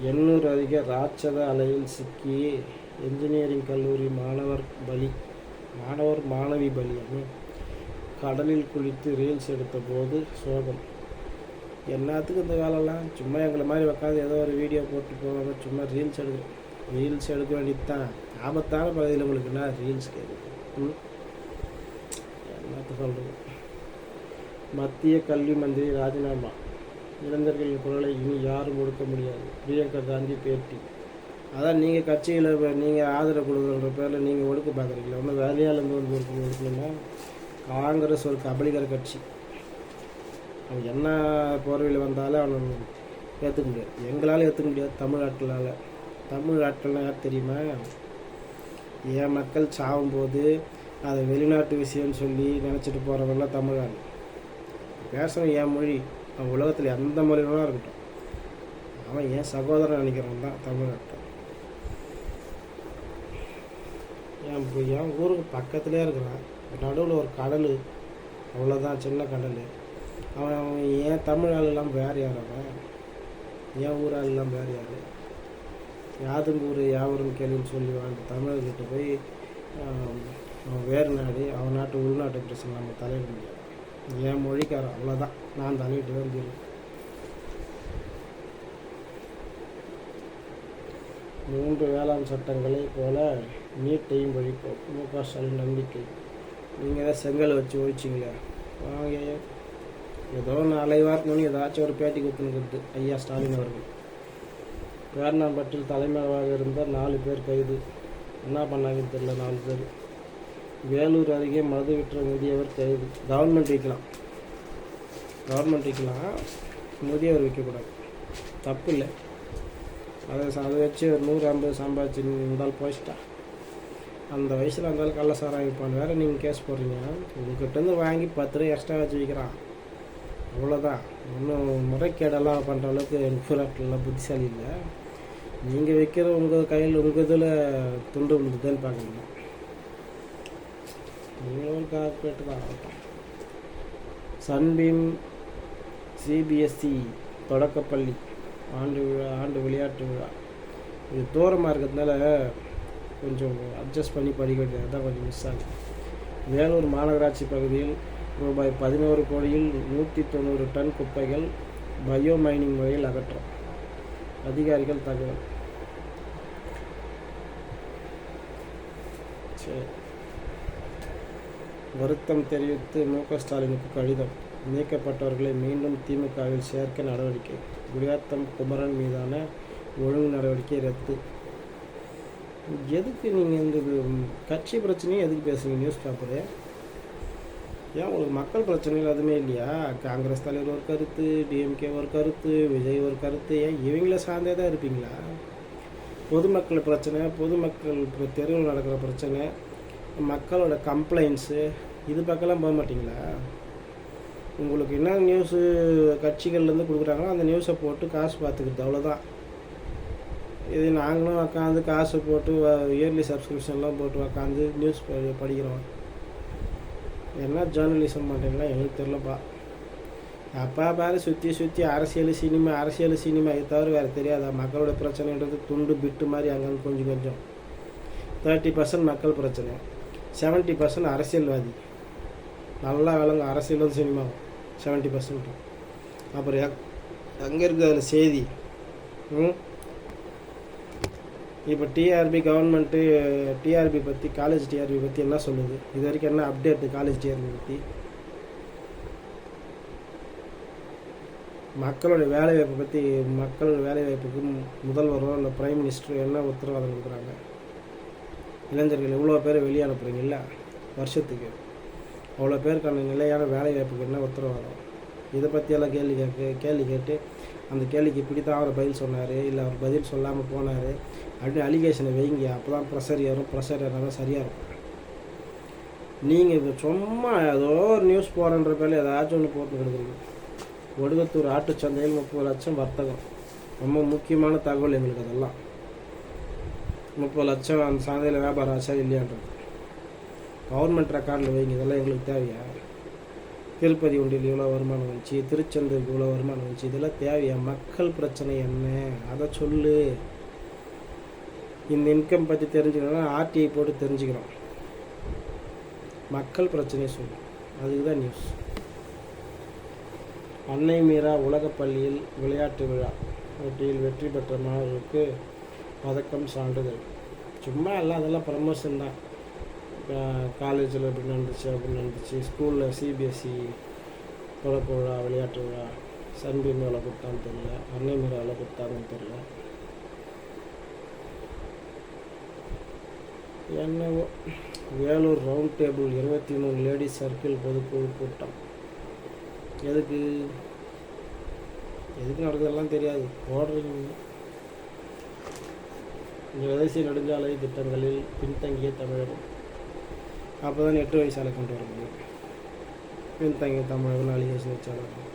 எண்ணூர் அருகே ராட்சத அலையில் சிக்கி என்ஜினியரிங் கல்லூரி மாணவி பலி. கடலில் குளித்து ரீல்ஸ் எடுத்த போது சோகம். எல்லாத்துக்கும் இந்த வேலைலாம் சும்மா எங்களை மாதிரி உட்காந்து ஏதோ ஒரு வீடியோ போட்டு போவாங்க, சும்மா ரீல்ஸ் எடுக்க வேண்டியது தான். ஆபத்தான பகுதியில் உங்களுக்கு என்ன ரீல்ஸ் கேட்குது? என்னத்த சொல்கிறது? மத்திய கல்வி மந்திரி ராஜினாமா. இளைஞர்களின் குரலை இனி யாரும் ஒடுக்க முடியாது. பிரியங்கா காந்தி பேட்டி. அதான் நீங்கள் கட்சியில் நீங்கள் ஆதரவு கொடுக்குற பேரில் நீங்கள் ஒடுக்க பார்க்குறீங்களா? ஒன்றும் வேலையால் இருந்து வந்து ஒடுக்கணும்னா காங்கிரஸ் ஒரு கபலிகர கட்சி. அவன் என்ன போர்வையில் வந்தாலும் அவனை ஏற்றுக்க முடியாது. எங்களால் ஏற்றுக்க முடியாது. தமிழ் ஆட்கள்லாம் யார் தெரியுமா? என் மக்கள் சாகும்போது அதை வெளிநாட்டு விஷயம்னு சொல்லி நினச்சிட்டு போகிறவங்களாம் தமிழாள். பேசணும் என் மொழி. அவன் உலகத்தில் எந்த மொழியிலாம் இருக்கட்டும், அவன் என் சகோதரன் நினைக்கிறவன் தான் தமிழ்நாட்டை. என் ஊருக்கு பக்கத்துலேயே இருக்கிறான். நடுவில் ஒரு கடல், அவ்வளோதான், சின்ன கடல். அவன் அவன் ஏன் தமிழ் ஆள் இல்லாமல் வேறு யார்? அவன் ஏன் ஊர் ஆள் இல்லாமல் வேறு யார்? யாதும் ஊர் யாவரும் கேள்வின்னு சொல்லி வாழ்ந்த தமிழர்கிட்ட போய் அவன் வேறு நாடு, அவன் நாட்டு உள்நாட்டு பிரச்சனை நம்ம தலையிட முடியாது. என் மொழிக்காரன், அவ்வளோதான், நான் தலையிட்டு தான் தெரியும். 3 வேளாண் சட்டங்களை போல நீட்டையும் ஒழிப்போம். மு.க. ஸ்டாலின் நம்பிக்கை. நீங்கள் தான் செங்கல் வச்சு ஒழிச்சிங்களே, வாங்க ஏதோ 4 வாரத்துக்கு ஏதாச்சும் ஒரு பேட்டி கொடுத்துனுக்கிறது ஐயா ஸ்டாலின் அவர்கள். பேரணாம்பட்டில் தலைமறைவாக இருந்த 4 பேர் கைது. என்ன பண்ணாங்கன்னு தெரியல 4 பேர். வேலூர் அருகே மது விற்ற முதியவர் கைது. கவர்மெண்ட் விற்கலாம், முதியவர் விற்கக்கூடாது, தப்பு இல்லை. அதை வச்சு ஒரு 100-50 சம்பாதிச்சு இருந்தாலும் போயிட்டா. அந்த வயசில் இருந்தாலும் கள்ள சாராயம் விற்பான். வேறு நீங்கள் கேஸ் போடுறீங்க, உங்ககிட்டருந்து வாங்கி 10 ரூபா எக்ஸ்ட்ரா வச்சு விற்கிறான், அவ்வளோதான். இன்னும் முறைகேடெல்லாம் பண்ணுற அளவுக்கு எல்லாம் புத்திசாலி இல்லை. நீங்கள் வைக்கிற உங்கள் கையில் உங்கள் இதில் துண்டு விழுந்துதான்னு பார்க்குறீங்க. நீங்களும் கார்பரேட்டு தான். சன்பீம் சிபிஎஸ்சி தொடக்கப்பள்ளி ஆண்டு விளையாட்டு விழா. இது தூரமாக இருக்கிறதுனால கொஞ்சம் அட்ஜஸ்ட் பண்ணி படிக்க வேண்டியது தான் கொஞ்சம் மிஸ் ஆகுது. வேலூர் மாநகராட்சி பகுதியில் ரூபாய் 11 கோடியில் 190 டன் குப்பைகள் பயோ மைனிங் முறையில் அகற்றும் அதிகாரிகள் தகவல். வருத்தம் தெரிவித்து மு.க. ஸ்டாலினுக்கு கடிதம். நீக்கப்பட்டவர்களை மீண்டும் திமுகவில் சேர்க்க நடவடிக்கை. குடியாத்தம் குமரன் மீதான ஒழுங்கு நடவடிக்கை ரத்து. எதுக்கு நீங்கள் இந்த கட்சி பிரச்சனையும் எதுக்கு பேசுங்க? நியூஸ் பேப்பரு ஏன் உங்களுக்கு மக்கள் பிரச்சனைகள் எதுவுமே இல்லையா? காங்கிரஸ் தலைவர் ஒரு கருத்து, டிஎம்கே ஒரு கருத்து, விஜய் ஒரு கருத்து, ஏன் இவங்கள சார்ந்தே தான் இருப்பீங்களா? பொதுமக்கள் பிரச்சனை, பொதுமக்கள் தெருவில் நடக்கிற பிரச்சனை, மக்களோட கம்ப்ளைண்ட்ஸு, இது பக்கம்லாம் போக மாட்டிங்களா? உங்களுக்கு என்ன நியூஸு கட்சிகள்லேருந்து கொடுக்குறாங்களோ அந்த நியூஸை போட்டு காசு பார்த்துக்கிறது, அவ்வளோதான். இது நாங்களும் உக்காந்து காசு போட்டு இயர்லி சப்ஸ்கிரிப்ஷன்லாம் போட்டு உக்காந்து நியூஸ் படிக்கிறோம். என்ன ஜேர்னலிசம் பண்ணுறீங்களா எங்களுக்கு தெரியலப்பா. அப்பா பாரு சுற்றி அரசியல் சினிமா இது தவிர வேறு தெரியாதா? மக்களோட பிரச்சனைன்றது துண்டு பிட்டு மாதிரி அங்கங்கே கொஞ்சம் 30% மக்கள் பிரச்சனை, 70% அரசியல்வாதி. நல்லா விளங்க அரசியலும் சினிமாவும் 70%. அப்புறம் அங்கே இருக்குது அதில் செய்தி. இப்போ டிஆர்பி கவர்மெண்ட்டு டிஆர்பி பற்றி, காலேஜ் டிஆர்பி பற்றி என்ன சொல்லுது? இது வரைக்கும் என்ன அப்டேட்டு காலேஜ் டிஆர்பி பற்றி? மக்களோட வேலைவாய்ப்பை பற்றி, மக்களோட வேலைவாய்ப்புக்கு முதல்வரோ இல்லை பிரைம் மினிஸ்டரோ என்ன உத்தரவாதம் கொடுக்குறாங்க? இளைஞர்கள் இவ்வளோ பேர் வெளியே அனுப்புகிறீங்களா வருஷத்துக்கு? அவ்வளோ பேருக்கான நிலையான வேலைவாய்ப்புக்கு என்ன உத்தரவாதம்? இதை பற்றியெல்லாம் கேள்வி கேட்டு அந்த கேள்விக்கு இப்படி தான் அவர் பதில் சொன்னார், இல்லை அவர் பதில் சொல்லாமல் போனார் அப்படின்னு அலிகேஷனை வைங்க. அப்போ தான் ப்ரெஷர் ஏறாதான் சரியாக இருக்கும். நீங்கள் இது சும்மா ஏதோ ஒரு நியூஸ் போகிறன்ற பேரில் ஏதாச்சும் ஒன்று போட்டு கொடுக்குறீங்க. ஒடுகத்தூர் ஆட்டுச்சந்தையில் 30 லட்சம் வர்த்தகம். ரொம்ப முக்கியமான தகவல் எங்களுக்கு அதெல்லாம். 30 லட்சம் அந்த சந்தையில் வியாபாரம் ஆச்சா இல்லையான்றது கவர்மெண்ட் ரெக்கார்டில் வைங்க. இதெல்லாம் எங்களுக்கு தேவையா? திருப்பதி ஒன்றில் இவ்வளோ வருமானம் வந்துச்சு, திருச்செந்தூருக்கு இவ்வளோ வருமானம் வந்துச்சு, இதெல்லாம் தேவையா? மக்கள் பிரச்சனை என்ன அதை சொல்லு. இந்த இன்கம் பற்றி தெரிஞ்சுக்கணும்னா ஆர்டிஐ போட்டு தெரிஞ்சுக்கிறோம். மக்கள் பிரச்சனையை சொல்லு, அதுக்கு தான் நியூஸ். அன்னை மீரா உலகப்பள்ளியில் விளையாட்டு விழா போட்டியில் வெற்றி பெற்ற மாணவர்களுக்கு பதக்கம், சான்றிதழ். சும்மா எல்லாம் அதெல்லாம் ப்ரமோஷன் தான். காலேஜில் எப்படி நடந்துச்சு, ஸ்கூலில் சிபிஎஸ்சி தொடக்க விழா, விளையாட்டு விழா, சன்பீம் எவ்வளோ கொடுத்தான்னு தெரியல, அன்னை மீரா எவ்வளோ கொடுத்தாங்கன்னு தெரியல. என்னவோ. Vellore round table 23 ladies circle பொதுக்குழு கூட்டம். எதுக்கு நடக்குதெல்லாம் தெரியாது, போடுறீங்க. இந்த தேசிய நெடுஞ்சாலை திட்டங்களில் பின்தங்கிய தமிழகம். அப்போ தான் 8 வயசால் கொண்டு வர முடியும். பின்தங்கிய தமிழகம் அலிகேஷன் வச்சாலும்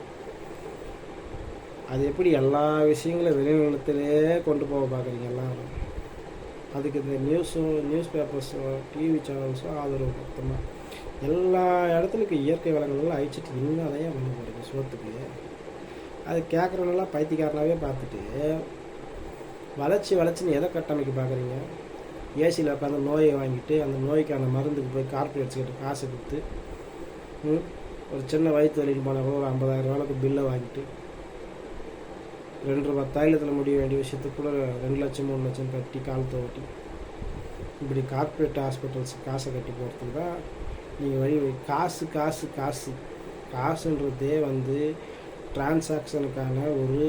அது எப்படி எல்லா விஷயங்களும் வெளிநிலத்திலே கொண்டு போக பார்க்குறீங்க எல்லாரும். அதுக்கு இந்த நியூஸ் பேப்பர்ஸும் டிவி சேனல்ஸும் ஆதரவு மொத்தமாக எல்லா இடத்துலையும் இயற்கை வளங்கள்லாம் அழிச்சிட்டு இன்னும் அதையே பண்ண போகிறீங்க சோத்துக்கு. அது கேட்குறவனெல்லாம் பைத்தியக்காரனாகவே பார்த்துட்டு வளர்ச்சின்னு எதை கட்டமைக்க பார்க்குறீங்க? ஏசியில் உட்காந்து நோயை வாங்கிட்டு அந்த நோய்க்கான மருந்துக்கு போய் கார்பரேட்ஸ்கிட்ட காசை கொடுத்து ஒரு சின்ன வயிற்று வலிக்கு போனால் கூட ஒரு 50,000 ரூபாய்க்கு பில்லை வாங்கிட்டு 2 தைலத்தில் முடிய வேண்டிய விஷயத்துக்கு கூட 2 லட்சம் 3 லட்சம் கட்டி காலத்தை ஓட்டி இப்படி கார்பரேட் ஹாஸ்பிட்டல்ஸ் காசை கட்டி போகிறதுக்கு தான் நீங்கள் வழி காசுன்றதே டிரான்சாக்ஷனுக்கான ஒரு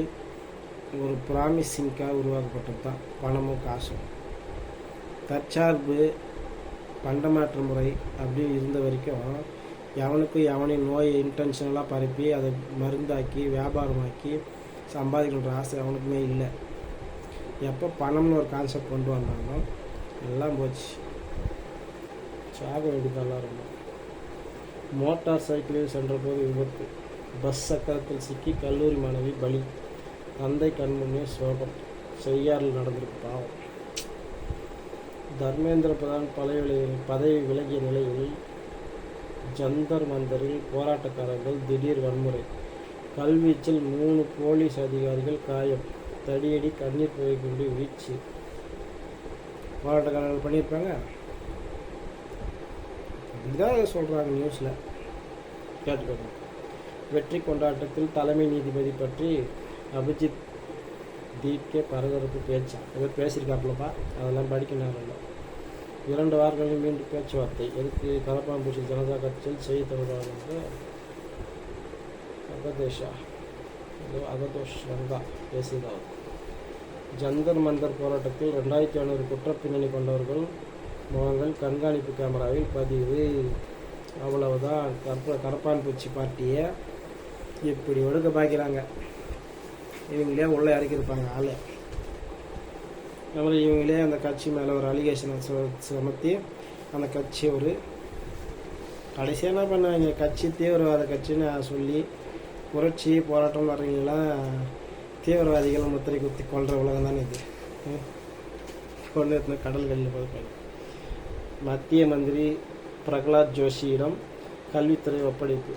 ப்ராமிசிங்காக உருவாக்கப்பட்டது தான் பணமும் காசும். தற்சார்பு பண்டமாற்று முறை அப்படி இருந்த வரைக்கும் எவனையும் நோயை இன்டென்ஷனலாக பரப்பி அதை மருந்தாக்கி வியாபாரமாக்கி சம்பாதிக்கின்ற ஆசை அவனுக்குமே இல்லை. எப்போ பணம்னு ஒரு கான்செப்ட் கொண்டு வந்தாங்களோ எல்லாம் போச்சு. சாக எடுத்தாலாம் ரொம்ப. மோட்டார் சைக்கிளில் சென்றபோது விபத்து, பஸ் சக்கரத்தில் சிக்கி கல்லூரி மாணவி பலி, தந்தை கண்முன்னே சோகம், செய்யாறில் நடந்திருக்கு பாவம். தர்மேந்திர பிரதான் பதவி விலகிய நிலையில் ஜந்தர் மந்தரில் போராட்டக்காரர்கள் திடீர் வன்முறை, கல்வீச்சில் 3 போலீஸ் அதிகாரிகள் காயம், தடியடி கண்ணீர் புகை கொண்டு வீச்சு. போராட்டக்காரர்கள் பண்ணியிருப்பாங்க. இதுதான் சொல்கிறாங்க நியூஸில், கேட்டுக்கோங்க. வெற்றி கொண்டாட்டத்தில் தலைமை நீதிபதி பற்றி அபிஜித் தீப்கே பரபரப்பு பேச்சா ஏதோ பேசியிருக்காப்புலப்பா, அதெல்லாம் படிக்க நேரம் இல்லை. 2 வாரங்களில் மீண்டும் பேச்சுவார்த்தை. எதுக்கு? கலப்பாம்பூச்சி ஜனதா கட்சியில் செய்தி தொடர்பாளர் அகதோஷ் ரங்கா பேசியதாவது. ஜந்தர் மந்தர் போராட்டத்தில் 2500 குற்றப்பின்னணி கொண்டவர்கள் முகங்கள் கண்காணிப்பு கேமராவில் பதிவு. அவ்வளவுதான். கரப்பான்பூச்சி பார்ட்டியை இப்படி ஒடுக்க பார்க்கிறாங்க. இவங்களே உள்ளே இறக்கியிருப்பாங்க ஆள். அப்புறம் இவங்களே அந்த கட்சி மேலே ஒரு அலிகேஷனை சுமத்தி அந்த கட்சி ஒரு கடைசியாக என்ன பண்ணுவாங்க, கட்சி தீவிரவாத கட்சின்னு சொல்லி புரட்சி போராட்டம் வர்றீங்களாம் தீவிரவாதிகளை முத்திரை குத்தி கொள்கிற உலகம் தானே இது. கொண்டு கடல்களில் போய் மத்திய மந்திரி பிரகலாத் ஜோஷியிடம் கல்வித்துறை ஒப்படைப்பு.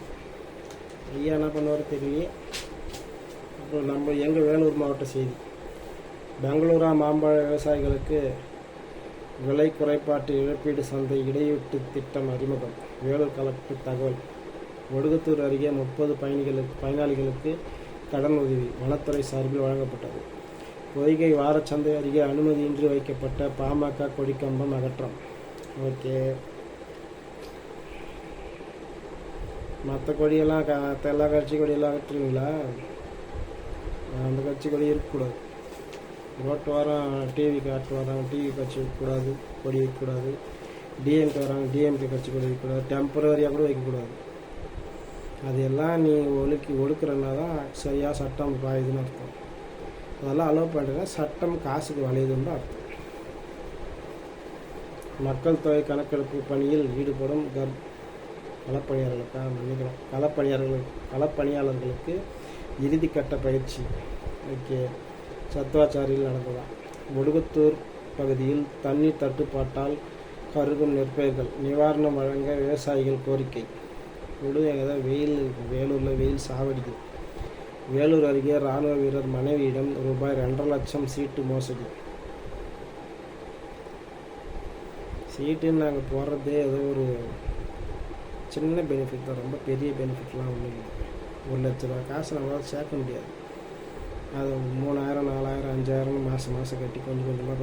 ஐயா என்ன பண்ணுவார் தெரியலையே. அப்புறம் நம்ம எங்கள் வேலூர் மாவட்ட செய்தி, பெங்களூரா மாம்பழ விவசாயிகளுக்கு விலை குறைபாட்டு இழப்பீடு சந்தை இடையீட்டு திட்டம் அறிமுகம். வேலூர் கலெக்டர் தகவல். ஒடுகத்தூர் அருகே 30 பயனாளிகளுக்கு கடன் உதவி வனத்துறை சார்பில் வழங்கப்பட்டது. பொய்கை வாரச்சந்தை அருகே அனுமதியின்றி வைக்கப்பட்ட பாமக கொடிக்கம்பம் அகற்றம். ஓகே, மற்ற கொடியெல்லாம் எல்லா கட்சி கொடியெல்லாம் அகற்றுவீங்களா? அந்த கட்சி கொடி இருக்கக்கூடாது. ரோட்டு வாரம் டிவிக்கு ஆட்டு வராங்க, டிவி கட்சி வைக்கக்கூடாது, கொடி வைக்கக்கூடாது. டிஎம்கே வராங்க, டிஎம்கே கட்சி கொடி வைக்கக்கூடாது. டெம்பரரியாக கூட வைக்கக்கூடாது. அது எல்லாம் நீ ஒடுக்குறன்னா தான் சரியாக சட்டம் பாயுதுன்னு அர்த்தம். அதெல்லாம் அலோவ் பண்ணுறேன்னா சட்டம் காசுக்கு வளையுதுன்னு தான் அர்த்தம். மக்கள் தொகை கணக்கெடுப்பு பணியில் ஈடுபடும் களப்பணியாளர்களுக்கு இறுதிக்கட்ட பயிற்சி. ஓகே, சத்வாச்சாரியில் நடந்ததான். ஒடுகத்தூர் பகுதியில் தண்ணீர் தட்டுப்பாட்டால் கருகும் நெற்பயிர்கள் நிவாரணம் வழங்க விவசாயிகள் கோரிக்கை. வேலூரில் வெயில் சாவடிக்குது. வேலூர் அருகே இராணுவ வீரர் மனைவியிடம் ரூபாய் 2.5 லட்சம் சீட்டு மோசடி. சீட்டுன்னு நாங்கள் போடுறதே ஏதோ ஒரு சின்ன பெனிஃபிட் தான், ரொம்ப பெரிய பெனிஃபிட்லாம் ஒன்றும் இல்லை. 1 லட்ச ரூபா காசு நம்மளால் சேர்க்க முடியாது. அது 3000 4000 5000 மாதம் கட்டி கொஞ்சம் கொஞ்சமாக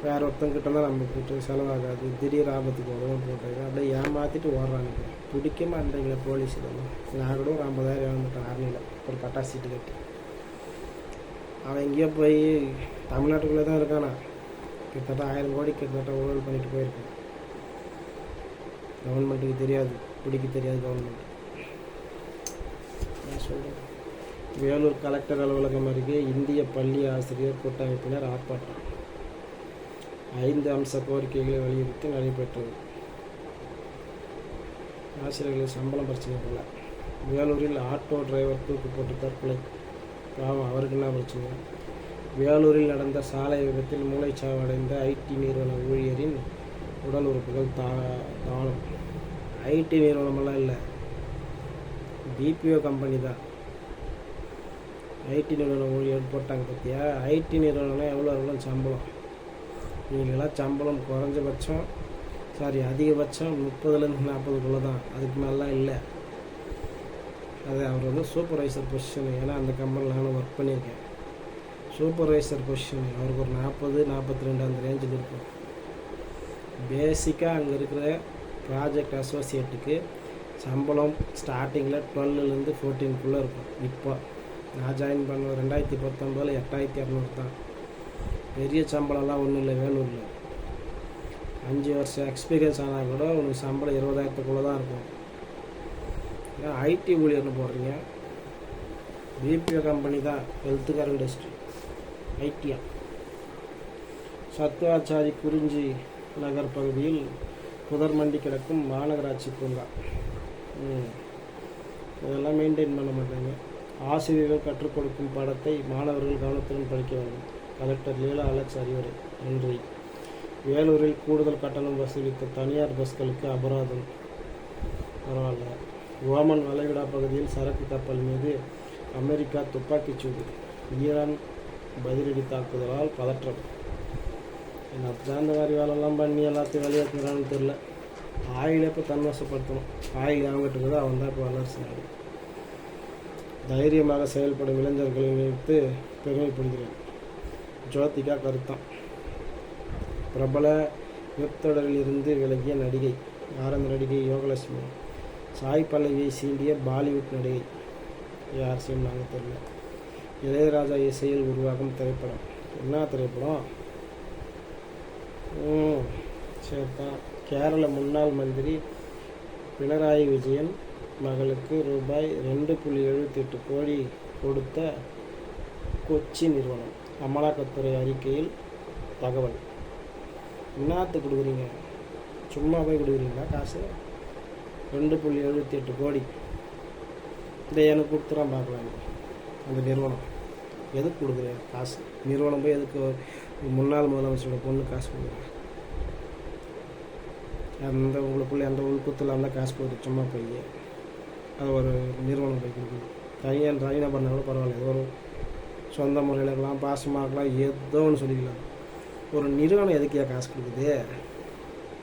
வேறு ஒருத்தங்கிட்ட தான் நம்ம போட்டு செலவாகாது. திடீர் ஆபத்துக்கு உதவும் போட்டாங்க. அப்படியே ஏமாற்றிட்டு ஓடுறாங்க. பிடிக்க மாட்டேங்களே போலீஸ். இதெல்லாம் நான் கூட ஒரு 50,000 இழந்துட்டேன் ஆர்மியில் ஒரு பட்டாசு சீட்டு கட்டி. அவன் எங்கேயோ போய் தமிழ்நாட்டுக்குள்ளே தான் இருக்கானா. கிட்டத்தட்ட 1000 கோடி கிட்டத்தட்ட ஊழல் பண்ணிட்டு போயிருக்கான். கவர்மெண்ட்டுக்கு தெரியாது, பிடிக்க தெரியாது கவர்மெண்ட். நான் சொல்கிறேன். வேலூர் கலெக்டர் அலுவலகம் அருகே இந்திய பள்ளி ஆசிரியர் கூட்டமைப்பினர் ஆர்ப்பாட்டம். 5 அம்ச கோரிக்கைகளை வலியுறுத்தி நடைபெற்றது. ஆசிரியர்கள் சம்பளம் பிரச்சனை போல. வேலூரில் ஆட்டோ டிரைவர் தூக்கு போட்டு தற்கொலை. பாவம், அவருக்கு என்ன பிரச்சனை? வேலூரில் நடந்த சாலை விபத்தில் மூளைச்சாவடைந்த ஐடி நிறுவன ஊழியரின் உடல் உறுப்புகள் தானம். ஐடி நிறுவனமெல்லாம் இல்லை, பிபிஓ கம்பெனி தான். ஐடி நிறுவனம் ஊழியர் போட்டாங்க பார்த்தியா? ஐடி நிறுவனம்னா எவ்வளோ எவ்வளோ சம்பளம்? நீங்களாம் சம்பளம் குறைஞ்சபட்சம் அதிகபட்சம் 30லேருந்து 40 தான், அதுக்கு மேலாம் இல்லை. அது அவர் வந்து சூப்பர்வைசர் பொசிஷனு, ஏன்னா அந்த கம்பெனியில் நானும் ஒர்க் பண்ணியிருக்கேன். சூப்பர்வைசர் பொசிஷன் அவருக்கு ஒரு 40-42 அந்த ரேஞ்சில் இருக்கும். பேசிக்காக அங்கே இருக்கிற ப்ராஜெக்ட் அசோசியேட்டுக்கு சம்பளம் ஸ்டார்டிங்கில் 12லேருந்து 14 இருக்கும். இப்போ நான் ஜாயின் பண்ண 2019 8,200 தான். பெரிய சம்பளம்லாம் ஒன்றும் இல்லை வேலூரில். 5 வருஷம் எக்ஸ்பீரியன்ஸ் ஆனால் கூட உனக்கு சம்பளம் 20,000 தான் இருக்கும். ஏன்னா ஐடி ஊழியர்னு போடுறீங்க. பிபிஓ கம்பெனி தான், health care industry, idea. Sathuvachari குறிஞ்சி நகர் பகுதியில் புதர்மண்டி கிடக்கும் மாநகராட்சி பூங்கா. இதெல்லாம் மெயின்டைன் பண்ண மாட்டாங்க. ஆசிரியர்கள் கற்றுக் கொடுக்கும் பாடத்தை மாணவர்கள் கவனத்துடன் படிக்க வேண்டும். கலெக்டர் லீலா அலெக்ஸ் அறிவுரை. நன்றி. வேலூரில் கூடுதல் கட்டணம் வசூலித்த தனியார் பஸ்களுக்கு அபராதம். பரவாயில்ல. ஓமன் வளைகுடா பகுதியில் சரக்கு கப்பல் மீது அமெரிக்கா துப்பாக்கிச்சூடு. ஈரான் பதிலடி தாக்குதலால் பதற்றம். அப்பதான் இந்த மாதிரி வேலைலாம் பண்ணி எல்லாத்தையும் வெளியேற்றுறான்னு தெரில. ஆயிலை இப்போ தன்வசப்படுத்தணும். ஆயில் அவங்ககிட்ட இருக்குது, அவன் தான் இப்போ வளர்ச்சி நாடு. தைரியமாக செயல்படும் இளைஞர்களை நினைத்து பெருமைப்படுகிறேன். ஜோதிகா கருத்தம். பிரபல வெப்தொடரில் இருந்து விலகிய நடிகை. யார் அந்த நடிகை? யோகலட்சுமி. சாய் பல்லவியை சீண்டிய பாலிவுட் நடிகை. யார் சீண்டாங்க தெரியல. இளையராஜா இசையில் உருவாகும் திரைப்படம். என்ன திரைப்படம்? சரிதான். கேரள முன்னாள் மந்திரி பினராயி விஜயன் மகளுக்கு ரூபாய் 2.78 கோடி கொடுத்த கொச்சி நிறுவனம். அமலாக்கத்துறை அறிக்கையில் தகவல். என்னத்து கொடுக்குறீங்க? சும்மா போய் கொடுக்குறீங்களா காசு? 2.78 கோடி. இதை எனக்கு கொடுத்துறான் பார்க்கலாம். அந்த நிறுவனம் எதுக்கு கொடுக்குறேன் காசு? நிறுவனம் போய் எதுக்கு முன்னாள் முதலமைச்சரோட பொண்ணு காசு கொடுக்குறேன்? அந்த உங்களுக்குள்ளே அந்த உள்குத்தில் அந்த காசு போயிட்டு சும்மா போய் அது ஒரு நிறுவனம் போய் கொடுக்குது. தனியாக பண்ணால் கூட பரவாயில்ல. ஏதோ ஒரு சொந்த முறையில் இருக்கலாம், பாசமாக இருக்கலாம், ஏதோ ஒன்று சொல்லிக்கலாம். ஒரு நிறுவனம் எதுக்கு காசு கொடுக்குது?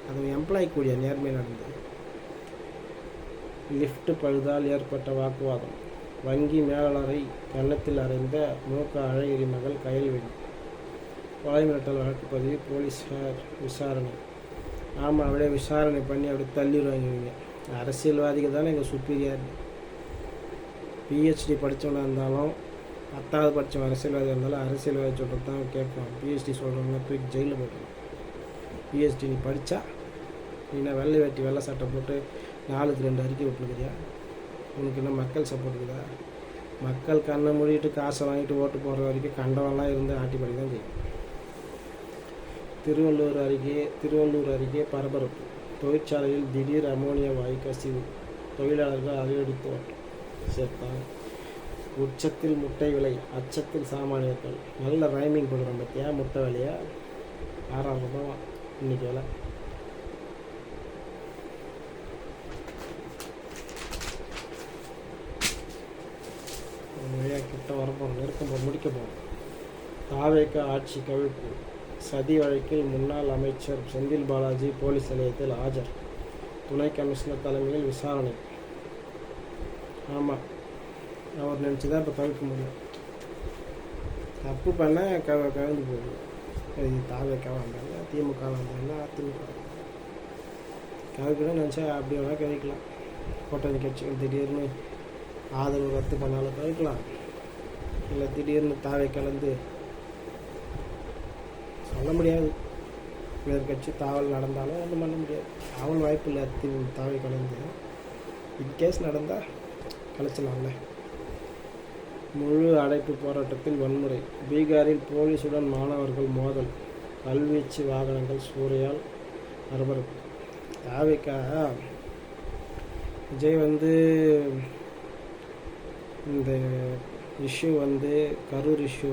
அது எம்ப்ளாயி கூடிய நேர்மை நடந்தது. லிஃப்ட் பழுதால் ஏற்பட்ட வாக்குவாதம். வங்கி மேலாளரை கன்னத்தில் அறைந்த மூக்க அழகிரி மகள் கயல்வெளி. கொலை மிரட்டல் வழக்கு பதிவு, போலீஸார் விசாரணை. ஆமாம், அப்படியே விசாரணை பண்ணி அப்படி தள்ளிடுவாங்க. அரசியல்வாதிகள் தானே எங்கள் சுப்பீரியர். பிஹெச்டி படித்தவனாக இருந்தாலும் 10வது படித்தவன் அரசியல்வாதியாக இருந்தாலும் அரசியல்வாதி சொல்கிறது தான் கேட்பான். பிஹெச்டி சொல்கிறவங்க தூக்கி ஜெயிலில் போட்டுருவான். பிஹெச்டி நீ படித்தா நீ வெள்ளை வேட்டி வெள்ளை சட்டை போட்டு 4-2 அறிக்கை விட்டுருக்குறியா? உனக்கு என்ன மக்கள் சப்போர்ட் இருக்குதா? மக்கள் கண்ணை மூடிட்டு காசை வாங்கிட்டு ஓட்டு போடுற வரைக்கும் கண்டவெல்லாம் இருந்து ஆட்டி படி தான் செய்யும். திருவள்ளூர் அருகே பரபரப்பு. தொழிற்சாலையில் திடீர் அமோனியா வாயு கசிவு. தொழிலாளர்கள் அதிகரித்து ஓட்டம். சேர்த்தான். உச்சத்தில் முட்டை விலை, அச்சத்தில் சாமானியர்கள். நல்ல ரைமிங் கொடுக்குறோம் பார்த்தியா? முட்டை விலையா 6,000 ரூபாய் இன்னைக்கு விலை. கிட்ட வரப்போம், நெருக்கம் முடிக்க போகிறோம். தாவேக ஆட்சி கவிழ்ப்பு. சதி வழக்கில் முன்னாள் அமைச்சர் செந்தில் பாலாஜி போலீஸ் நிலையத்தில் ஆஜர். துணை கமிஷனர் தலைமையில் விசாரணை. ஆமாம், அவர் நினச்சி தான் இப்போ தவிர்க்க முடியும். தப்பு பண்ண கவிழ்ந்து போகுது. இது தாவேக்கா வந்தாங்க, திமுக வந்தாங்க, அதிமுக கவிக்கணும்னு நினச்சா அப்படி வேணால் கவிக்கலாம். கூட்டணி கட்சிகள் திடீர்னு ஆதரவு ரத்து பண்ணாலும் கவிக்கலாம். இல்லை திடீர்னு தாவை கலந்து சொல்ல முடியாது. வேறு கட்சி தாவல் நடந்தாலும் ஒன்றும் பண்ண முடியாது. தாவல் வாய்ப்பு இல்லை. தாவை கலந்து இன்கேஸ் நடந்தால் கலைச்சலாம்ல. முழு அடைப்பு போராட்டத்தில் வன்முறை. பீகாரில் போலீஸுடன் மாணவர்கள் மோதல். கல்வீச்சு வாகனங்கள் சூறையால் பரபரப்பு. தாவைக்கா விஜய் இந்த இஷ்யூ கரூர் இஷ்யூ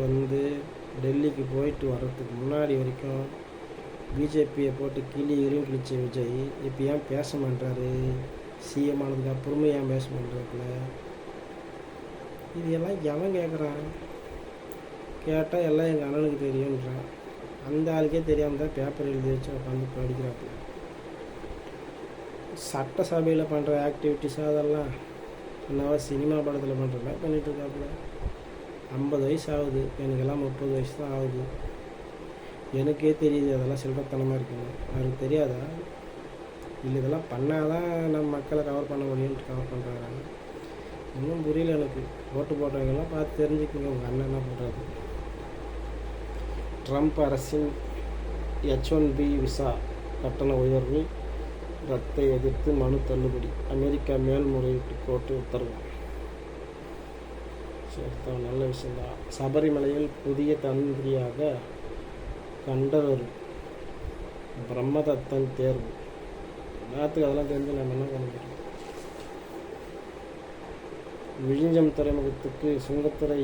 டெல்லிக்கு போயிட்டு வர்றதுக்கு முன்னாடி வரைக்கும் பிஜேபியை போட்டு கிளியும் கிழிச்ச விஜய் இப்போ ஏன் பேச மாட்டாரு? சிஎம் ஆனதுக்கு அப்புறமே ஏன் பேச மாட்டாப்புல? இது எல்லாம் எவன் கேட்குறான்? கேட்டால் எல்லாம் எங்கள் அண்ணனுக்கு தெரியுன்றான். அந்த ஆளுக்கே தெரியாமல் தான் பேப்பர் எழுதி வச்சு உட்காந்து படிக்கிறாப்புல. சட்டசபையில் பண்ணுற ஆக்டிவிட்டிஸ் அதெல்லாம் என்னவா சினிமா படத்தில் பண்ணுறதெல்லாம் பண்ணிகிட்ருக்காப்புல. 50 வயசு ஆகுது, எனக்கெல்லாம் 30 வயசு தான் ஆகுது. எனக்கே தெரியுது அதெல்லாம் சில்லறத்தனமாக இருக்குங்க. அவருக்கு தெரியாதா? இல்லை இதெல்லாம் பண்ணால் தான் நம்ம மக்களை கவர் பண்ண முடியும்னு கவர் பண்ணுறாங்க. இன்னும் புரியல எனக்கு. ஓட்டு போட்டவங்கெல்லாம் பார்த்து தெரிஞ்சுக்கோங்க உங்கள் அண்ணன் என்ன பண்ணுறாரு. ட்ரம்ப் அரசின் H-1B விசா கட்டண உயர்வு ரத்தை எதிர்த்து மனு தள்ளுபடி. அமெரிக்கா மேல்முறையீட்டு கோர்ட்டு உத்தரவு. சரி தான், நல்ல விஷயந்தான். சபரிமலையில் புதிய தந்திரியாக கண்டவர் பிரம்மதத்தன் தேர்வு. நேரத்துக்கு அதெல்லாம் தெரிஞ்சு நம்ம என்ன பண்ண முடியும்? விழிஞ்சம் துறைமுகத்துக்கு சுங்கத்துறை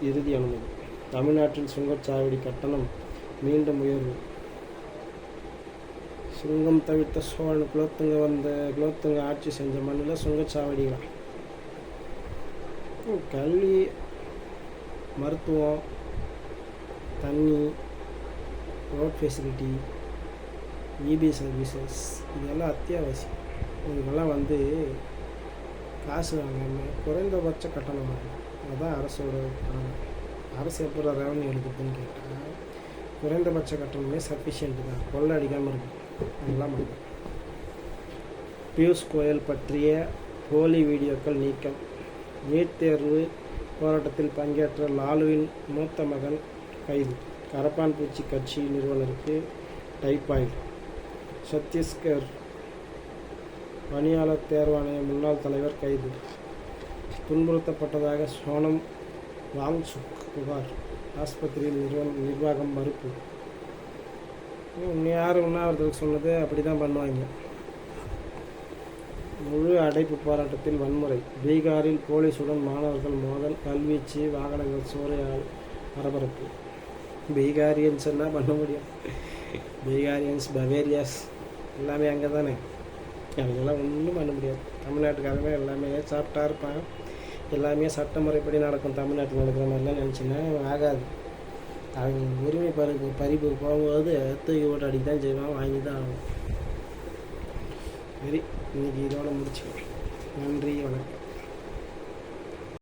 இறுதி அனுமதி. தமிழ்நாட்டில் சுங்கச்சாவடி கட்டணம் மீண்டும் உயர்வு. சுங்கம் தவிர்த்த சோழன் குலோத்துங்க ஆட்சி செஞ்ச மண்ணில் சுங்கச்சாவடிகளா? கல்வி, மருத்துவம், தண்ணி, ரோட் ஃபெசிலிட்டி, இபி சர்வீசஸ் இதெல்லாம் அத்தியாவசியம். இதுக்கெல்லாம் காசு வாங்காமல் குறைந்தபட்ச கட்டணம் வாங்கணும். அதுதான் அரசோட கடமை. அரசு எப்போ ரெவன்யூ எடுக்குதுன்னு கேட்டால் குறைந்தபட்ச கட்டணமே சஃபிஷியன்ட் தான். கொள்ளை அடிக்காமல் இருக்கும். அதெல்லாம் பண்ணும். பியூஷ் கோயல் பற்றிய போலி வீடியோக்கள் நீக்கம். நீட் தேர்வு போராட்டத்தில் பங்கேற்ற லாலுவின் மூத்த மகன் கைது. கரப்பான் பூச்சி கட்சி நிறுவனருக்கு டைபாய்டு. சத்தீஸ்கர் பணியாளர் தேர்வாணைய முன்னாள் தலைவர் கைது. துன்புறுத்தப்பட்டதாக சோனம் வாங்சுக் புகார். ஆஸ்பத்திரியில் நிர்வாகம் மறுப்பு. யார் உண்ணாவிரதத்துக்கு சொன்னது அப்படி தான் பண்ணுவாங்க. முழு அடைப்பு போராட்டத்தில் வன்முறை. பீகாரில் போலீஸுடன் மாணவர்கள் மோதல். கல்வீச்சு, வாகனங்கள் சூறையால் பரபரப்பு. பீகாரியன்ஸ் என்ன பண்ண முடியும்? பீகாரியன்ஸ், பவேரியாஸ் எல்லாமே அங்கே தானே. அவங்கெல்லாம் ஒன்றும் பண்ண முடியாது. தமிழ்நாட்டுக்காரங்க எல்லாமே சாப்பிட்டா இருப்பான். எல்லாமே சட்டமுறைப்படி நடக்கும். தமிழ்நாட்டில் நடக்கிற மாதிரிலாம் நினச்சின்னா ஆகாது. அவங்க உரிமை பறிப்பு போகும்போது தூக்கி ஓட்டு அடிக்க தான் செய்வான், வாங்கி தான் ஆகும். சரி, இன்றைக்கி இதோட முடிச்சுக்கலாம். நன்றி, வணக்கம்.